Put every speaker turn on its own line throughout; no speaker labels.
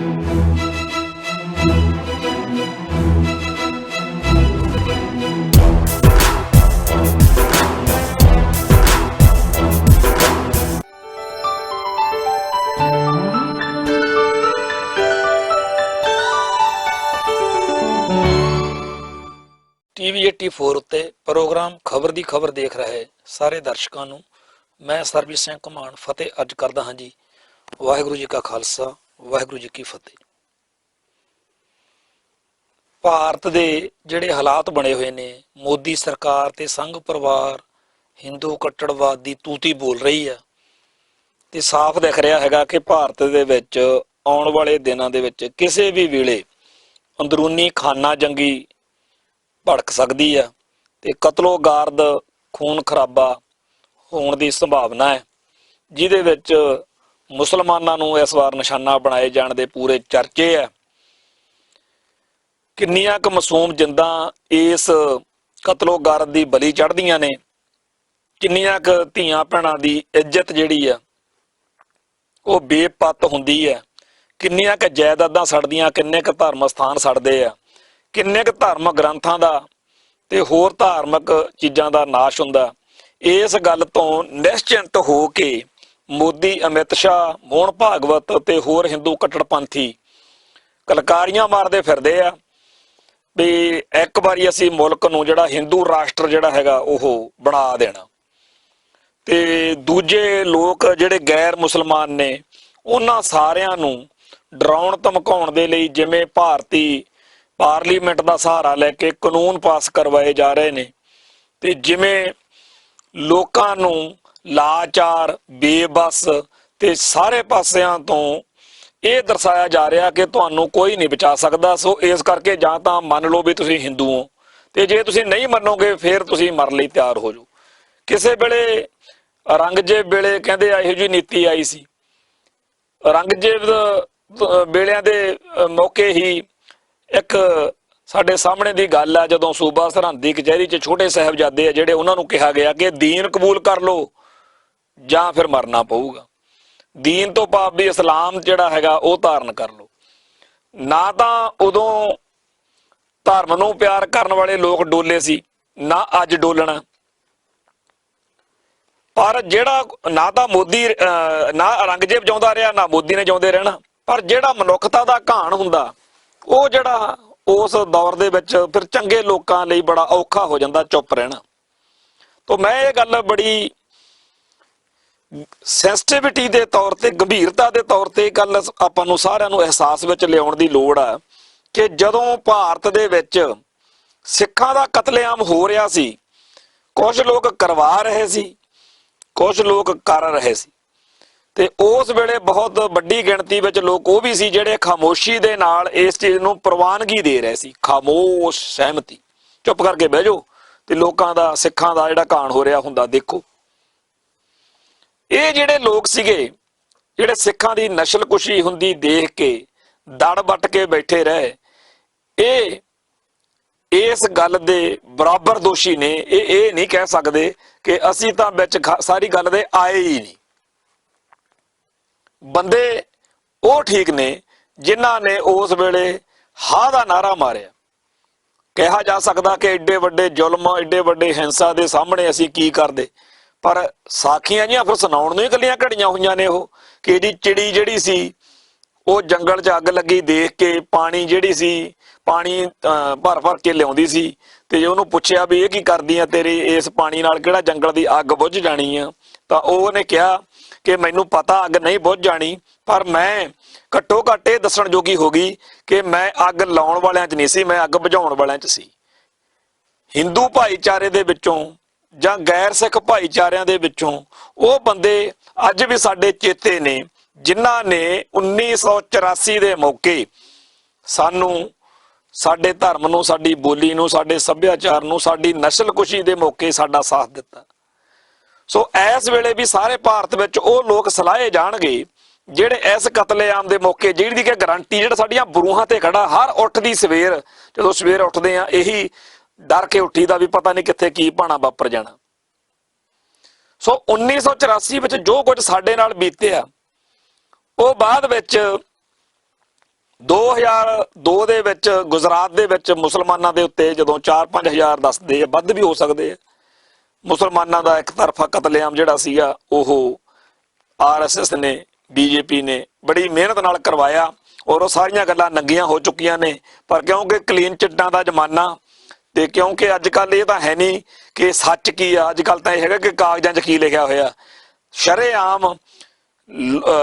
TV 84 ਉੱਤੇ programme ਖਬਰ ਦੀ ਖਬਰ ਦੇਖ ਰਹੇ ਸਾਰੇ ਦਰਸ਼ਕਾਂ ਨੂੰ ਮੈਂ ਸਰਬਜੀਤ ਸਿੰਘ ਘਮਾਣ ਫਤਿਹ ਅੱਜ ਕਰਦਾ ਹਾਂ ਜੀ। ਵਾਹਿਗੁਰੂ ਜੀ ਕਾ ਖਾਲਸਾ ਵਾਹਿਗੁਰੂ ਜੀ ਕੀ ਫਤਿਹ। ਭਾਰਤ ਦੇ ਜਿਹੜੇ ਹਾਲਾਤ ਬਣੇ ਹੋਏ ਨੇ, ਮੋਦੀ ਸਰਕਾਰ ਤੇ ਸੰਘ ਪਰਿਵਾਰ ਹਿੰਦੂ ਕੱਟੜਵਾਦ ਦੀ ਤੂਤੀ ਬੋਲ ਰਹੀ ਆ ਤੇ ਸਾਫ਼ ਦਿਖ ਰਿਹਾ ਹੈਗਾ ਕਿ ਭਾਰਤ ਦੇ ਵਿੱਚ ਆਉਣ ਵਾਲੇ ਦਿਨਾਂ ਦੇ ਵਿੱਚ ਕਿਸੇ ਵੀ ਵੇਲੇ ਅੰਦਰੂਨੀ ਖਾਨਾ ਜੰਗੀ ਭੜਕ ਸਕਦੀ ਆ ਤੇ ਕਤਲੋ ਗਾਰਦ ਖੂਨ ਖਰਾਬਾ ਹੋਣ ਦੀ ਸੰਭਾਵਨਾ ਹੈ, ਜਿਹਦੇ ਵਿੱਚ ਮੁਸਲਮਾਨਾਂ ਨੂੰ ਇਸ ਵਾਰ ਨਿਸ਼ਾਨਾ ਬਣਾਏ ਜਾਣ ਦੇ ਪੂਰੇ ਚਰਚੇ ਆ। ਕਿੰਨੀਆਂ ਕੁ ਮਾਸੂਮ ਜਿੰਦਾਂ ਇਸ ਕਤਲੋ ਗਾਰਦ ਦੀ ਬਲੀ ਚੜ੍ਹਦੀਆਂ ਨੇ, ਕਿੰਨੀਆਂ ਕੁ ਧੀਆਂ ਭੈਣਾਂ ਦੀ ਇੱਜ਼ਤ ਜਿਹੜੀ ਆ ਉਹ ਬੇਪੱਤ ਹੁੰਦੀ ਹੈ, ਕਿੰਨੀਆਂ ਕੁ ਜਾਇਦਾਦਾਂ ਸੜਦੀਆਂ, ਕਿੰਨੇ ਕੁ ਧਰਮ ਸਥਾਨ ਸੜਦੇ ਆ, ਕਿੰਨੇ ਕੁ ਧਾਰਮਿਕ ਗ੍ਰੰਥਾਂ ਦਾ ਤੇ ਹੋਰ ਧਾਰਮਿਕ ਚੀਜ਼ਾਂ ਦਾ ਨਾਸ਼ ਹੁੰਦਾ। ਇਸ ਗੱਲ ਤੋਂ ਨਿਸ਼ਚਿੰਤ ਹੋ ਕੇ ਮੋਦੀ, ਅਮਿਤ ਸ਼ਾਹ, ਮੋਹਨ ਭਾਗਵਤ ਤੇ ਹੋਰ ਹਿੰਦੂ ਕੱਟੜਪੰਥੀ ਕਲਕਾਰੀਆਂ ਮਾਰਦੇ ਫਿਰਦੇ ਆ ਵੀ ਇੱਕ ਵਾਰੀ ਅਸੀਂ ਮੁਲਕ ਨੂੰ ਜਿਹੜਾ ਹਿੰਦੂ ਰਾਸ਼ਟਰ ਜਿਹੜਾ ਹੈਗਾ ਉਹ ਬਣਾ ਦੇਣਾ, ਤੇ ਦੂਜੇ ਲੋਕ ਜਿਹੜੇ ਗੈਰ ਮੁਸਲਮਾਨ ਨੇ ਉਹਨਾਂ ਸਾਰਿਆਂ ਨੂੰ ਡਰਾਉਣ ਧਮਕਾਉਣ ਦੇ ਲਈ ਜਿਵੇਂ ਭਾਰਤੀ ਪਾਰਲੀਮੈਂਟ ਦਾ ਸਹਾਰਾ ਲੈ ਕੇ ਕਾਨੂੰਨ ਪਾਸ ਕਰਵਾਏ ਜਾ ਰਹੇ ਨੇ, ਤੇ ਜਿਵੇਂ ਲੋਕਾਂ ਨੂੰ ਲਾਚਾਰ, ਬੇਬਸ ਤੇ ਸਾਰੇ ਪਾਸਿਆਂ ਤੋਂ ਇਹ ਦਰਸਾਇਆ ਜਾ ਰਿਹਾ ਕਿ ਤੁਹਾਨੂੰ ਕੋਈ ਨਹੀਂ ਬਚਾ ਸਕਦਾ। ਸੋ ਇਸ ਕਰਕੇ ਜਾਂ ਤਾਂ ਮੰਨ ਲਓ ਵੀ ਤੁਸੀਂ ਹਿੰਦੂ ਹੋ, ਤੇ ਜੇ ਤੁਸੀਂ ਨਹੀਂ ਮੰਨੋਗੇ ਫਿਰ ਤੁਸੀਂ ਮਰਨ ਲਈ ਤਿਆਰ ਹੋ ਜਾਓ। ਕਿਸੇ ਵੇਲੇ ਔਰੰਗਜ਼ੇਬ ਵੇਲੇ ਕਹਿੰਦੇ ਇਹੋ ਜਿਹੀ ਨੀਤੀ ਆਈ ਸੀ। ਔਰੰਗਜ਼ੇਬ ਵੇਲਿਆਂ ਦੇ ਮੌਕੇ ਹੀ ਇੱਕ ਸਾਡੇ ਸਾਹਮਣੇ ਦੀ ਗੱਲ ਆ, ਜਦੋਂ ਸੂਬਾ ਸਰਹੰਦ ਦੀ ਕਚਹਿਰੀ 'ਚ ਛੋਟੇ ਸਾਹਿਬਜ਼ਾਦੇ ਆ ਜਿਹੜੇ, ਉਹਨਾਂ ਨੂੰ ਕਿਹਾ ਗਿਆ ਕਿ ਦੀਨ ਕਬੂਲ ਕਰ ਲਓ ਜਾਂ ਫਿਰ ਮਰਨਾ ਪਊਗਾ। ਦੀਨ ਤੋਂ ਭਾਵ ਵੀ ਇਸਲਾਮ ਜਿਹੜਾ ਹੈਗਾ ਉਹ ਧਾਰਨ ਕਰ ਲਓ। ਨਾ ਤਾਂ ਉਦੋਂ ਧਰਮ ਨੂੰ ਪਿਆਰ ਕਰਨ ਵਾਲੇ ਲੋਕ ਡੋਲੇ ਸੀ, ਨਾ ਅੱਜ ਡੋਲਣਾ। ਪਰ ਜਿਹੜਾ ਨਾ ਤਾਂ ਮੋਦੀ, ਨਾ ਔਰੰਗਜ਼ੇਬ ਜਿਉਂਦਾ ਰਿਹਾ, ਨਾ ਮੋਦੀ ਨੇ ਜਿਉਂਦੇ ਰਹਿਣਾ। ਪਰ ਜਿਹੜਾ ਮਨੁੱਖਤਾ ਦਾ ਘਾਣ ਹੁੰਦਾ ਉਹ ਜਿਹੜਾ ਉਸ ਦੌਰ ਦੇ ਵਿੱਚ ਫਿਰ ਚੰਗੇ ਲੋਕਾਂ ਲਈ ਬੜਾ ਔਖਾ ਹੋ ਜਾਂਦਾ ਚੁੱਪ ਰਹਿਣਾ। ਤਾਂ ਮੈਂ ਇਹ ਗੱਲ ਬੜੀ ਸੈਂਸਿਟਿਵਿਟੀ ਦੇ ਤੌਰ ਤੇ, ਗੰਭੀਰਤਾ ਦੇ ਤੌਰ ਤੇ ਗੱਲ ਆਪਾਂ ਨੂੰ ਸਾਰਿਆਂ ਨੂੰ ਅਹਿਸਾਸ ਵਿੱਚ ਲਿਆਉਣ ਦੀ ਲੋੜ ਆ ਕਿ ਜਦੋਂ ਭਾਰਤ ਦੇ ਵਿੱਚ ਸਿੱਖਾਂ ਦਾ ਕਤਲੇਆਮ ਹੋ ਰਿਹਾ ਸੀ, ਕੁਝ ਲੋਕ ਕਰਵਾ ਰਹੇ ਸੀ, ਕੁਝ ਲੋਕ ਕਰ ਰਹੇ ਸੀ, ਤੇ ਉਸ ਵੇਲੇ ਬਹੁਤ ਵੱਡੀ ਗਿਣਤੀ ਵਿੱਚ ਲੋਕ ਉਹ ਵੀ ਸੀ ਜਿਹੜੇ ਖਾਮੋਸ਼ੀ ਦੇ ਨਾਲ ਇਸ ਚੀਜ਼ ਨੂੰ ਪ੍ਰਵਾਨਗੀ ਦੇ ਰਹੇ ਸੀ। ਖਾਮੋਸ਼ ਸਹਿਮਤੀ, ਚੁੱਪ ਕਰਕੇ ਬਹਿ ਜਾਓ ਤੇ ਲੋਕਾਂ ਦਾ, ਸਿੱਖਾਂ ਦਾ ਜਿਹੜਾ ਘਾਣ ਹੋ ਰਿਹਾ ਹੁੰਦਾ ਦੇਖੋ। ਇਹ ਜਿਹੜੇ ਲੋਕ ਸੀਗੇ ਜਿਹੜੇ ਸਿੱਖਾਂ ਦੀ ਨਸਲਕੁਸ਼ੀ ਹੁੰਦੀ ਦੇਖ ਕੇ ਦੜ ਵੱਟ ਕੇ ਬੈਠੇ ਰਹੇ, ਇਹ ਇਸ ਗੱਲ ਦੇ ਬਰਾਬਰ ਦੋਸ਼ੀ ਨੇ। ਇਹ ਨਹੀਂ ਕਹਿ ਸਕਦੇ ਕਿ ਅਸੀਂ ਤਾਂ ਵਿੱਚ ਸਾਰੀ ਗੱਲ ਦੇ ਆਏ ਹੀ ਨਹੀਂ। ਬੰਦੇ ਉਹ ਠੀਕ ਨੇ ਜਿਨ੍ਹਾਂ ਨੇ ਉਸ ਵੇਲੇ ਹਾਂ ਦਾ ਨਾਰਾ ਮਾਰਿਆ। ਕਿਹਾ ਜਾ ਸਕਦਾ ਕਿ ਏਡੇ ਵੱਡੇ ਜ਼ੁਲਮ, ਏਡੇ ਵੱਡੇ ਹਿੰਸਾ ਦੇ ਸਾਹਮਣੇ ਅਸੀਂ ਕੀ ਕਰਦੇ, ਪਰ ਸਾਖੀਆਂ ਜਿਹੀਆਂ ਫਿਰ ਸੁਣਾਉਣ ਨੂੰ ਹੀ ਇਕੱਲੀਆਂ ਘੜੀਆਂ ਹੋਈਆਂ ਨੇ। ਉਹ ਕਿ ਇਹਦੀ ਚਿੜੀ ਜਿਹੜੀ ਸੀ ਉਹ ਜੰਗਲ 'ਚ ਅੱਗ ਲੱਗੀ ਦੇਖ ਕੇ ਪਾਣੀ ਜਿਹੜੀ ਸੀ, ਪਾਣੀ ਭਰ ਭਰ ਕੇ ਲਿਆਉਂਦੀ ਸੀ, ਤੇ ਉਹਨੂੰ ਪੁੱਛਿਆ ਵੀ ਇਹ ਕੀ ਕਰਦੀ ਆ, ਤੇਰੇ ਇਸ ਪਾਣੀ ਨਾਲ ਕਿਹੜਾ ਜੰਗਲ ਦੀ ਅੱਗ ਬੁੱਝ ਜਾਣੀ ਆ। ਤਾਂ ਉਹਨੇ ਕਿਹਾ ਕਿ ਮੈਨੂੰ ਪਤਾ ਅੱਗ ਨਹੀਂ ਬੁੱਝ ਜਾਣੀ, ਪਰ ਮੈਂ ਘੱਟੋ ਘੱਟ ਇਹ ਦੱਸਣ ਜੋਗੀ ਹੋ ਗਈ ਕਿ ਮੈਂ ਅੱਗ ਲਾਉਣ ਵਾਲਿਆਂ 'ਚ ਨਹੀਂ ਸੀ, ਮੈਂ ਅੱਗ ਬੁਝਾਉਣ ਵਾਲਿਆਂ 'ਚ ਸੀ। ਹਿੰਦੂ ਭਾਈਚਾਰੇ ਦੇ ਵਿੱਚੋਂ ਜਾਂ ਗੈਰ ਸਿੱਖ ਭਾਈਚਾਰਿਆਂ ਦੇ ਵਿੱਚੋਂ ਉਹ ਬੰਦੇ ਅੱਜ ਵੀ ਸਾਡੇ ਚੇਤੇ ਨੇ ਜਿਨ੍ਹਾਂ ਨੇ 1984 ਦੇ ਮੌਕੇ ਸਾਨੂੰ, ਸਾਡੇ ਧਰਮ ਨੂੰ, ਸਾਡੀ ਬੋਲੀ ਨੂੰ, ਸਾਡੇ ਸੱਭਿਆਚਾਰ ਨੂੰ, ਸਾਡੀ ਨਸਲਕੁਸ਼ੀ ਦੇ ਮੌਕੇ ਸਾਡਾ ਸਾਥ ਦਿੱਤਾ। ਸੋ ਇਸ ਵੇਲੇ ਵੀ ਸਾਰੇ ਭਾਰਤ ਵਿੱਚ ਉਹ ਲੋਕ ਸਲਾਹੇ ਜਾਣਗੇ ਜਿਹੜੇ ਇਸ ਕਤਲੇਆਮ ਦੇ ਮੌਕੇ, ਜਿਹੜੀ ਕਿ ਗਰੰਟੀ ਜਿਹੜਾ ਸਾਡੀਆਂ ਬਰੂਹਾਂ ਤੇ ਖੜਾ, ਹਰ ਉੱਠਦੀ ਸਵੇਰ, ਜਦੋਂ ਸਵੇਰ ਉੱਠਦੇ ਆ ਇਹੀ ਡਰ ਕੇ ਉੱਠੀ ਦਾ ਵੀ ਪਤਾ ਨਹੀਂ ਕਿੱਥੇ ਕੀ ਭਾਣਾ ਵਾਪਰ ਜਾਣਾ। ਸੋ 1984 ਵਿੱਚ ਜੋ ਕੁਝ ਸਾਡੇ ਨਾਲ ਬੀਤਿਆ ਉਹ ਬਾਅਦ ਵਿੱਚ 2002 ਦੇ ਵਿੱਚ ਗੁਜਰਾਤ ਦੇ ਵਿੱਚ ਮੁਸਲਮਾਨਾਂ ਦੇ ਉੱਤੇ ਜਦੋਂ 4-5 ਹਜ਼ਾਰ ਦੱਸਦੇ ਆ, ਵੱਧ ਵੀ ਹੋ ਸਕਦੇ ਆ, ਮੁਸਲਮਾਨਾਂ ਦਾ ਇੱਕ ਤਰਫਾ ਕਤਲੇਆਮ ਜਿਹੜਾ ਸੀਗਾ ਉਹ RSS ਨੇ, BJP ਨੇ ਬੜੀ ਮਿਹਨਤ ਨਾਲ ਕਰਵਾਇਆ ਔਰ ਉਹ ਸਾਰੀਆਂ ਗੱਲਾਂ ਨੰਗੀਆਂ ਹੋ ਚੁੱਕੀਆਂ ਨੇ। ਪਰ ਕਿਉਂਕਿ ਕਲੀਨ ਚਿੱਟਾਂ ਦਾ ਜ਼ਮਾਨਾ ਤੇ ਕਿਉਂਕਿ ਅੱਜ ਕੱਲ ਇਹ ਤਾਂ ਹੈ ਨਹੀਂ ਕਿ ਸੱਚ ਕੀ ਆ, ਅੱਜ ਕੱਲ ਤਾਂ ਇਹ ਹੈਗਾ ਕਿ ਕਾਗਜ਼ਾਂ 'ਚ ਕੀ ਲਿਖਿਆ ਹੋਇਆ। ਸ਼ਰੇਆਮ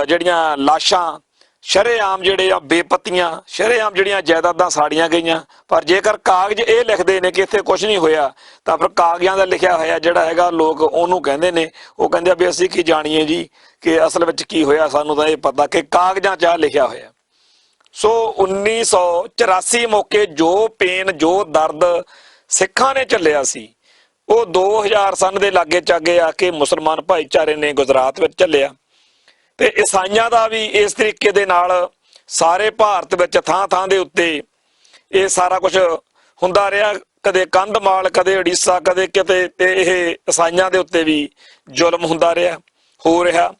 ਜਿਹੜੀਆਂ ਲਾਸ਼ਾਂ, ਸ਼ਰੇਆਮ ਜਿਹੜੇ ਆ ਬੇਪੱਤੀਆਂ, ਸ਼ਰੇਆਮ ਜਿਹੜੀਆਂ ਜਾਇਦਾਦਾਂ ਸਾੜੀਆਂ ਗਈਆਂ। ਪਰ ਜੇਕਰ ਕਾਗਜ਼ ਇਹ ਲਿਖਦੇ ਨੇ ਕਿ ਇੱਥੇ ਕੁਝ ਨਹੀਂ ਹੋਇਆ ਤਾਂ ਫਿਰ ਕਾਗਜ਼ਾਂ ਦਾ ਲਿਖਿਆ ਹੋਇਆ ਜਿਹੜਾ ਹੈਗਾ ਲੋਕ ਉਹਨੂੰ ਕਹਿੰਦੇ ਨੇ, ਉਹ ਕਹਿੰਦੇ ਆ ਵੀ ਅਸੀਂ ਕੀ ਜਾਣੀਏ ਜੀ ਕਿ ਅਸਲ ਵਿੱਚ ਕੀ ਹੋਇਆ, ਸਾਨੂੰ ਤਾਂ ਇਹ ਪਤਾ ਕਿ ਕਾਗਜ਼ਾਂ 'ਚ ਆ ਲਿਖਿਆ ਹੋਇਆ। ਸੋ 1984 ਮੌਕੇ ਜੋ ਪੇਨ, ਜੋ ਦਰਦ ਸਿੱਖਾਂ ਨੇ ਝੱਲਿਆ ਸੀ ਉਹ 2000 ਸਨ ਦੇ ਲਾਗੇ ਚਾਗੇ ਆ ਕੇ ਮੁਸਲਮਾਨ ਭਾਈਚਾਰੇ ਨੇ ਗੁਜਰਾਤ ਵਿੱਚ ਝੱਲਿਆ। ਤੇ ਈਸਾਈਆਂ ਦਾ ਵੀ ਇਸ ਤਰੀਕੇ ਦੇ ਨਾਲ ਸਾਰੇ ਭਾਰਤ ਵਿੱਚ ਥਾਂ ਥਾਂ ਦੇ ਉੱਤੇ ਇਹ ਸਾਰਾ ਕੁਝ ਹੁੰਦਾ ਰਿਹਾ। ਕਦੇ ਕੰਧਮਾਲ, ਕਦੇ ਉੜੀਸਾ, ਕਦੇ ਕਿਤੇ, ਤੇ ਇਹ ਈਸਾਈਆਂ ਦੇ ਉੱਤੇ ਵੀ ਜ਼ੁਲਮ ਹੁੰਦਾ ਰਿਹਾ, ਹੋ ਰਿਹਾ।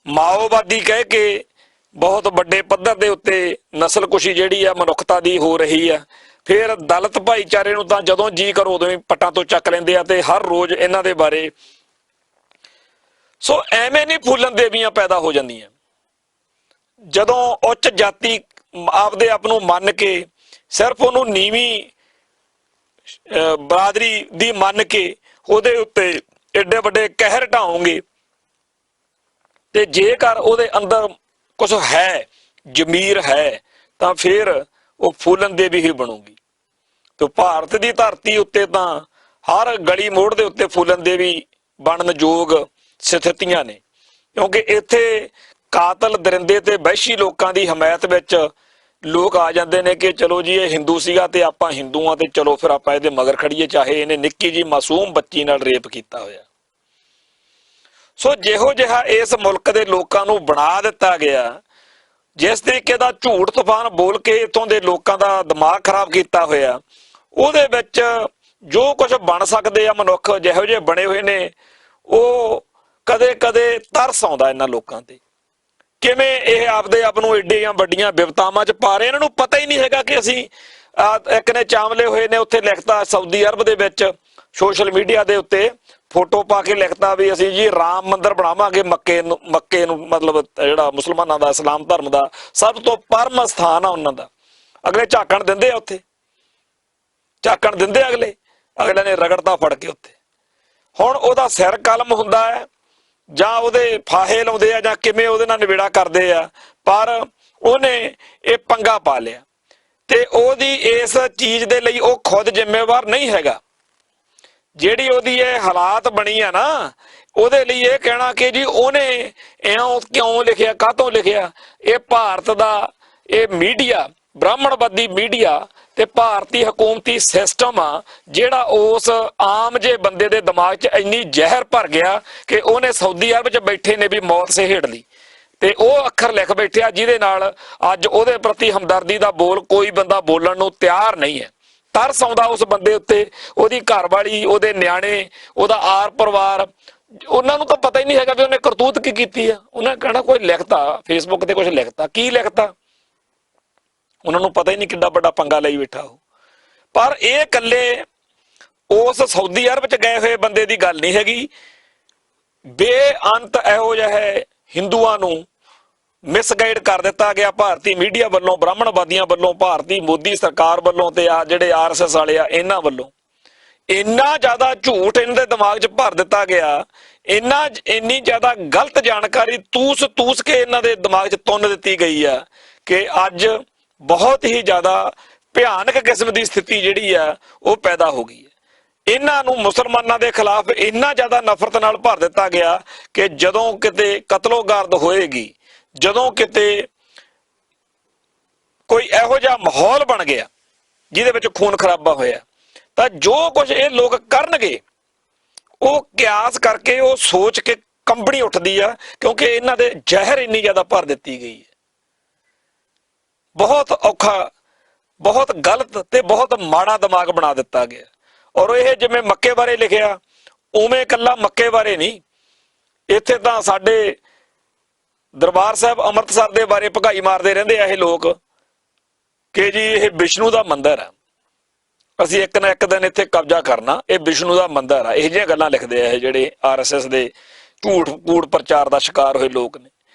ਮਾਓਵਾਦੀ ਕਹਿ ਕੇ ਬਹੁਤ ਵੱਡੇ ਪੱਧਰ ਦੇ ਉੱਤੇ ਨਸਲਕੁਸ਼ੀ ਜਿਹੜੀ ਆ ਮਨੁੱਖਤਾ ਦੀ ਹੋ ਰਹੀ ਆ। ਫਿਰ ਦਲਿਤ ਭਾਈਚਾਰੇ ਨੂੰ ਤਾਂ ਜਦੋਂ ਜੀ ਕਰੋ ਉਦੋਂ ਹੀ ਪੱਟਾਂ ਤੋਂ ਚੱਕ ਲੈਂਦੇ ਆ ਤੇ ਹਰ ਰੋਜ਼ ਇਹਨਾਂ ਦੇ ਬਾਰੇ। ਸੋ ਐਵੇਂ ਨਹੀਂ ਫੂਲਣ ਦੇਵੀਆਂ ਪੈਦਾ ਹੋ ਜਾਂਦੀਆਂ। ਜਦੋਂ ਉੱਚ ਜਾਤੀ ਆਪਦੇ ਆਪ ਨੂੰ ਮੰਨ ਕੇ ਸਿਰਫ ਉਹਨੂੰ ਨੀਵੀਂ ਬਰਾਦਰੀ ਦੀ ਮੰਨ ਕੇ ਉਹਦੇ ਉੱਤੇ ਏਡੇ ਵੱਡੇ ਕਹਿਰ ਢਾਓਗੇ ਤੇ ਜੇਕਰ ਉਹਦੇ ਅੰਦਰ ਕੁਝ ਹੈ, ਜ਼ਮੀਰ ਹੈ, ਤਾਂ ਫਿਰ ਉਹ ਫੂਲਣ ਦੇਵੀ ਹੀ ਬਣੂਗੀ। ਤੇ ਭਾਰਤ ਦੀ ਧਰਤੀ ਉੱਤੇ ਤਾਂ ਹਰ ਗਲੀ ਮੋੜ ਦੇ ਉੱਤੇ ਫੂਲਣ ਦੇਵੀ ਬਣਨ ਯੋਗ ਸਥਿਤੀਆਂ ਨੇ, ਕਿਉਂਕਿ ਇੱਥੇ ਕਾਤਲ, ਦਰਿੰਦੇ ਤੇ ਵਹਿਸ਼ੀ ਲੋਕਾਂ ਦੀ ਹਮਾਇਤ ਵਿੱਚ ਲੋਕ ਆ ਜਾਂਦੇ ਨੇ ਕਿ ਚਲੋ ਜੀ ਇਹ ਹਿੰਦੂ ਸੀਗਾ ਤੇ ਆਪਾਂ ਹਿੰਦੂ ਆ ਤੇ ਚਲੋ ਫਿਰ ਆਪਾਂ ਇਹਦੇ ਮਗਰ ਖੜੀਏ, ਚਾਹੇ ਇਹਨੇ ਨਿੱਕੀ ਜੀ ਮਾਸੂਮ ਬੱਚੀ ਨਾਲ ਰੇਪ ਕੀਤਾ ਹੋਇਆ। ਸੋ ਜਿਹੋ ਜਿਹਾ ਇਸ ਮੁਲਕ ਦੇ ਲੋਕਾਂ ਨੂੰ ਬਣਾ ਦਿੱਤਾ ਗਿਆ, ਜਿਸ ਤਰੀਕੇ ਦਾ ਝੂਠ ਤੂਫਾਨ ਬੋਲ ਕੇ ਇੱਥੋਂ ਦੇ ਲੋਕਾਂ ਦਾ ਦਿਮਾਗ ਖਰਾਬ ਕੀਤਾ ਹੋਇਆ, ਉਹਦੇ ਵਿੱਚ ਜੋ ਕੁਝ ਬਣ ਸਕਦੇ ਆ ਮਨੁੱਖ ਜਿਹੋ ਜਿਹੇ ਬਣੇ ਹੋਏ ਨੇ, ਉਹ ਕਦੇ ਕਦੇ ਤਰਸ ਆਉਂਦਾ ਇਹਨਾਂ ਲੋਕਾਂ ਤੇ। ਕਿਵੇਂ ਇਹ ਆਪਦੇ ਆਪ ਨੂੰ ਏਡੀਆਂ ਵੱਡੀਆਂ ਬਿਪਤਾਵਾਂ 'ਚ ਪਾ ਰਹੇ, ਇਹਨਾਂ ਨੂੰ ਪਤਾ ਹੀ ਨਹੀਂ ਹੈਗਾ ਕਿ ਅਸੀਂ ਇੱਕ ਨੇ ਚਾਮਲੇ ਹੋਏ ਨੇ ਉੱਥੇ ਲਿਖਤਾ ਸਾਊਦੀ ਅਰਬ ਦੇ ਵਿੱਚ ਸੋਸ਼ਲ ਮੀਡੀਆ ਦੇ ਉੱਤੇ ਫੋਟੋ ਪਾ ਕੇ ਲਿਖਤਾ ਵੀ ਅਸੀਂ ਜੀ ਰਾਮ ਮੰਦਿਰ ਬਣਾਵਾਂਗੇ ਮੱਕੇ ਨੂੰ ਮਤਲਬ ਜਿਹੜਾ ਮੁਸਲਮਾਨਾਂ ਦਾ, ਇਸਲਾਮ ਧਰਮ ਦਾ ਸਭ ਤੋਂ ਪਰਮ ਸਥਾਨ ਆ ਉਹਨਾਂ ਦਾ। ਅਗਲੇ ਝਾਕਣ ਦਿੰਦੇ ਆ, ਉੱਥੇ ਝਾਕਣ ਦਿੰਦੇ ਅਗਲੇ ਨੇ ਰਗੜਤਾ ਫੜ ਕੇ ਉੱਥੇ। ਹੁਣ ਉਹਦਾ ਸਿਰ ਕਲਮ ਹੁੰਦਾ ਹੈ ਜਾਂ ਉਹਦੇ ਫਾਹੇ ਲਾਉਂਦੇ ਆ ਜਾਂ ਕਿਵੇਂ ਉਹਦੇ ਨਾਲ ਨਿਬੇੜਾ ਕਰਦੇ ਆ, ਪਰ ਉਹਨੇ ਇਹ ਪੰਗਾ ਪਾ ਲਿਆ ਤੇ ਉਹਦੀ ਇਸ ਚੀਜ਼ ਦੇ ਲਈ ਉਹ ਖੁਦ ਜ਼ਿੰਮੇਵਾਰ ਨਹੀਂ ਹੈਗਾ। ਜਿਹੜੀ ਉਹਦੀ ਇਹ ਹਾਲਾਤ ਬਣੀ ਆ ਨਾ, ਉਹਦੇ ਲਈ ਇਹ ਕਹਿਣਾ ਕਿ ਜੀ ਉਹਨੇ ਇਉਂ ਕਿਉਂ ਲਿਖਿਆ, ਕਾਹਤੋਂ ਲਿਖਿਆ, ਇਹ ਭਾਰਤ ਦਾ ਇਹ ਮੀਡੀਆ, ਬ੍ਰਾਹਮਣਵਾਦੀ ਮੀਡੀਆ ਤੇ ਭਾਰਤੀ ਹਕੂਮਤੀ ਸਿਸਟਮ ਆ ਜਿਹੜਾ ਉਸ ਆਮ ਜੇ ਬੰਦੇ ਦੇ ਦਿਮਾਗ 'ਚ ਇੰਨੀ ਜ਼ਹਿਰ ਭਰ ਗਿਆ ਕਿ ਉਹਨੇ ਸਾਊਦੀ ਅਰਬ 'ਚ ਬੈਠੇ ਨੇ ਵੀ ਮੌਤ ਸਹੇੜ ਲਈ ਤੇ ਉਹ ਅੱਖਰ ਲਿਖ ਬੈਠਿਆ ਜਿਹਦੇ ਨਾਲ ਅੱਜ ਉਹਦੇ ਪ੍ਰਤੀ ਹਮਦਰਦੀ ਦਾ ਬੋਲ ਕੋਈ ਬੰਦਾ ਬੋਲਣ ਨੂੰ ਤਿਆਰ ਨਹੀਂ ਹੈ। ਤਰਸ ਆਉਂਦਾ ਉਸ ਬੰਦੇ ਉੱਤੇ, ਉਹਦੀ ਘਰਵਾਲੀ, ਉਹਦੇ ਨਿਆਣੇ, ਉਹਦਾ ਆਰ ਪਰਿਵਾਰ, ਉਹਨਾਂ ਨੂੰ ਤਾਂ ਪਤਾ ਹੀ ਨਹੀਂ ਹੈਗਾ ਵੀ ਉਹਨੇ ਕਰਤੂਤ ਕੀ ਕੀਤੀ ਆ। ਉਹਨੇ ਕਹਿਣਾ ਕੋਈ ਲਿਖਤਾ ਫੇਸਬੁੱਕ ਤੇ, ਕੁਝ ਲਿਖਤਾ, ਕੀ ਲਿਖਤਾ, ਉਹਨਾਂ ਨੂੰ ਪਤਾ ਹੀ ਨਹੀਂ ਕਿੱਡਾ ਵੱਡਾ ਪੰਗਾ ਲਈ ਬੈਠਾ ਉਹ। ਪਰ ਇਹ ਇਕੱਲੇ ਉਸ ਸਾਊਦੀ ਅਰਬ 'ਚ ਗਏ ਹੋਏ ਬੰਦੇ ਦੀ ਗੱਲ ਨਹੀਂ ਹੈਗੀ। ਬੇਅੰਤ ਇਹੋ ਜਿਹਾ ਹਿੰਦੂਆਂ ਨੂੰ ਮਿਸਗਾਈਡ ਕਰ ਦਿੱਤਾ ਗਿਆ ਭਾਰਤੀ ਮੀਡੀਆ ਵੱਲੋਂ, ਬ੍ਰਾਹਮਣਵਾਦੀਆਂ ਵੱਲੋਂ, ਭਾਰਤੀ ਮੋਦੀ ਸਰਕਾਰ ਵੱਲੋਂ ਤੇ ਆ ਜਿਹੜੇ RSS ਵਾਲੇ ਆ ਇਹਨਾਂ ਵੱਲੋਂ। ਇੰਨਾ ਜ਼ਿਆਦਾ ਝੂਠ ਇਹਨਾਂ ਦੇ ਦਿਮਾਗ 'ਚ ਭਰ ਦਿੱਤਾ ਗਿਆ, ਇੰਨੀ ਜ਼ਿਆਦਾ ਗਲਤ ਜਾਣਕਾਰੀ ਤੂਸ ਕੇ ਇਹਨਾਂ ਦੇ ਦਿਮਾਗ 'ਚ ਤੁੰਨ ਦਿੱਤੀ ਗਈ ਆ ਕਿ ਅੱਜ ਬਹੁਤ ਹੀ ਜ਼ਿਆਦਾ ਭਿਆਨਕ ਕਿਸਮ ਦੀ ਸਥਿਤੀ ਜਿਹੜੀ ਆ ਉਹ ਪੈਦਾ ਹੋ ਗਈ ਹੈ। ਇਹਨਾਂ ਨੂੰ ਮੁਸਲਮਾਨਾਂ ਦੇ ਖਿਲਾਫ ਇੰਨਾ ਜ਼ਿਆਦਾ ਨਫ਼ਰਤ ਨਾਲ ਭਰ ਦਿੱਤਾ ਗਿਆ ਕਿ ਜਦੋਂ ਕਿਤੇ ਕਤਲੋਗਾਰਦ ਹੋਏਗੀ, ਜਦੋਂ ਕਿਤੇ ਕੋਈ ਇਹੋ ਜਿਹਾ ਮਾਹੌਲ ਬਣ ਗਿਆ ਜਿਹਦੇ ਵਿੱਚ ਖੂਨ ਖਰਾਬਾ ਹੋਇਆ, ਤਾਂ ਜੋ ਕੁਝ ਇਹ ਲੋਕ ਕਰਨਗੇ ਉਹ ਕਿਆਸ ਕਰਕੇ, ਉਹ ਸੋਚ ਕੇ ਕੰਬਣੀ ਉੱਠਦੀ ਆ, ਕਿਉਂਕਿ ਇਹਨਾਂ ਦੇ ਜ਼ਹਿਰ ਇੰਨੀ ਜ਼ਿਆਦਾ ਭਰ ਦਿੱਤੀ ਗਈ ਹੈ। ਬਹੁਤ ਔਖਾ, ਬਹੁਤ ਗਲਤ ਤੇ ਬਹੁਤ ਮਾੜਾ ਦਿਮਾਗ ਬਣਾ ਦਿੱਤਾ ਗਿਆ। ਔਰ ਇਹ ਜਿਵੇਂ ਮੱਕੇ ਬਾਰੇ ਲਿਖਿਆ ਉਵੇਂ ਇਕੱਲਾ ਮੱਕੇ ਬਾਰੇ ਨਹੀਂ, ਇੱਥੇ ਤਾਂ ਸਾਡੇ ਦਰਬਾਰ ਸਾਹਿਬ ਅੰਮ੍ਰਿਤਸਰ ਦੇ ਬਾਰੇ ਭਗਾਈ ਮਾਰਦੇ ਰਹਿੰਦੇ ਆ ਇਹ ਲੋਕ ਕਿ ਜੀ ਇਹ ਵਿਸ਼ਨੂੰ ਦਾ ਮੰਦਿਰ ਆ, ਅਸੀਂ ਇੱਕ ਨਾ ਇੱਕ ਦਿਨ ਇੱਥੇ ਕਬਜ਼ਾ ਕਰਨਾ, ਇਹ ਵਿਸ਼ਨੂੰ ਦਾ ਮੰਦਿਰ ਆ। ਇਹੋ ਜਿਹੀਆਂ ਗੱਲਾਂ ਲਿਖਦੇ ਆ ਇਹ ਜਿਹੜੇ RSS ਦੇ ਝੂਠ ਕੂੜ ਪ੍ਰਚਾਰ ਦਾ ਸ਼ਿਕਾਰ ਹੋਏ ਲੋਕ ਨੇ।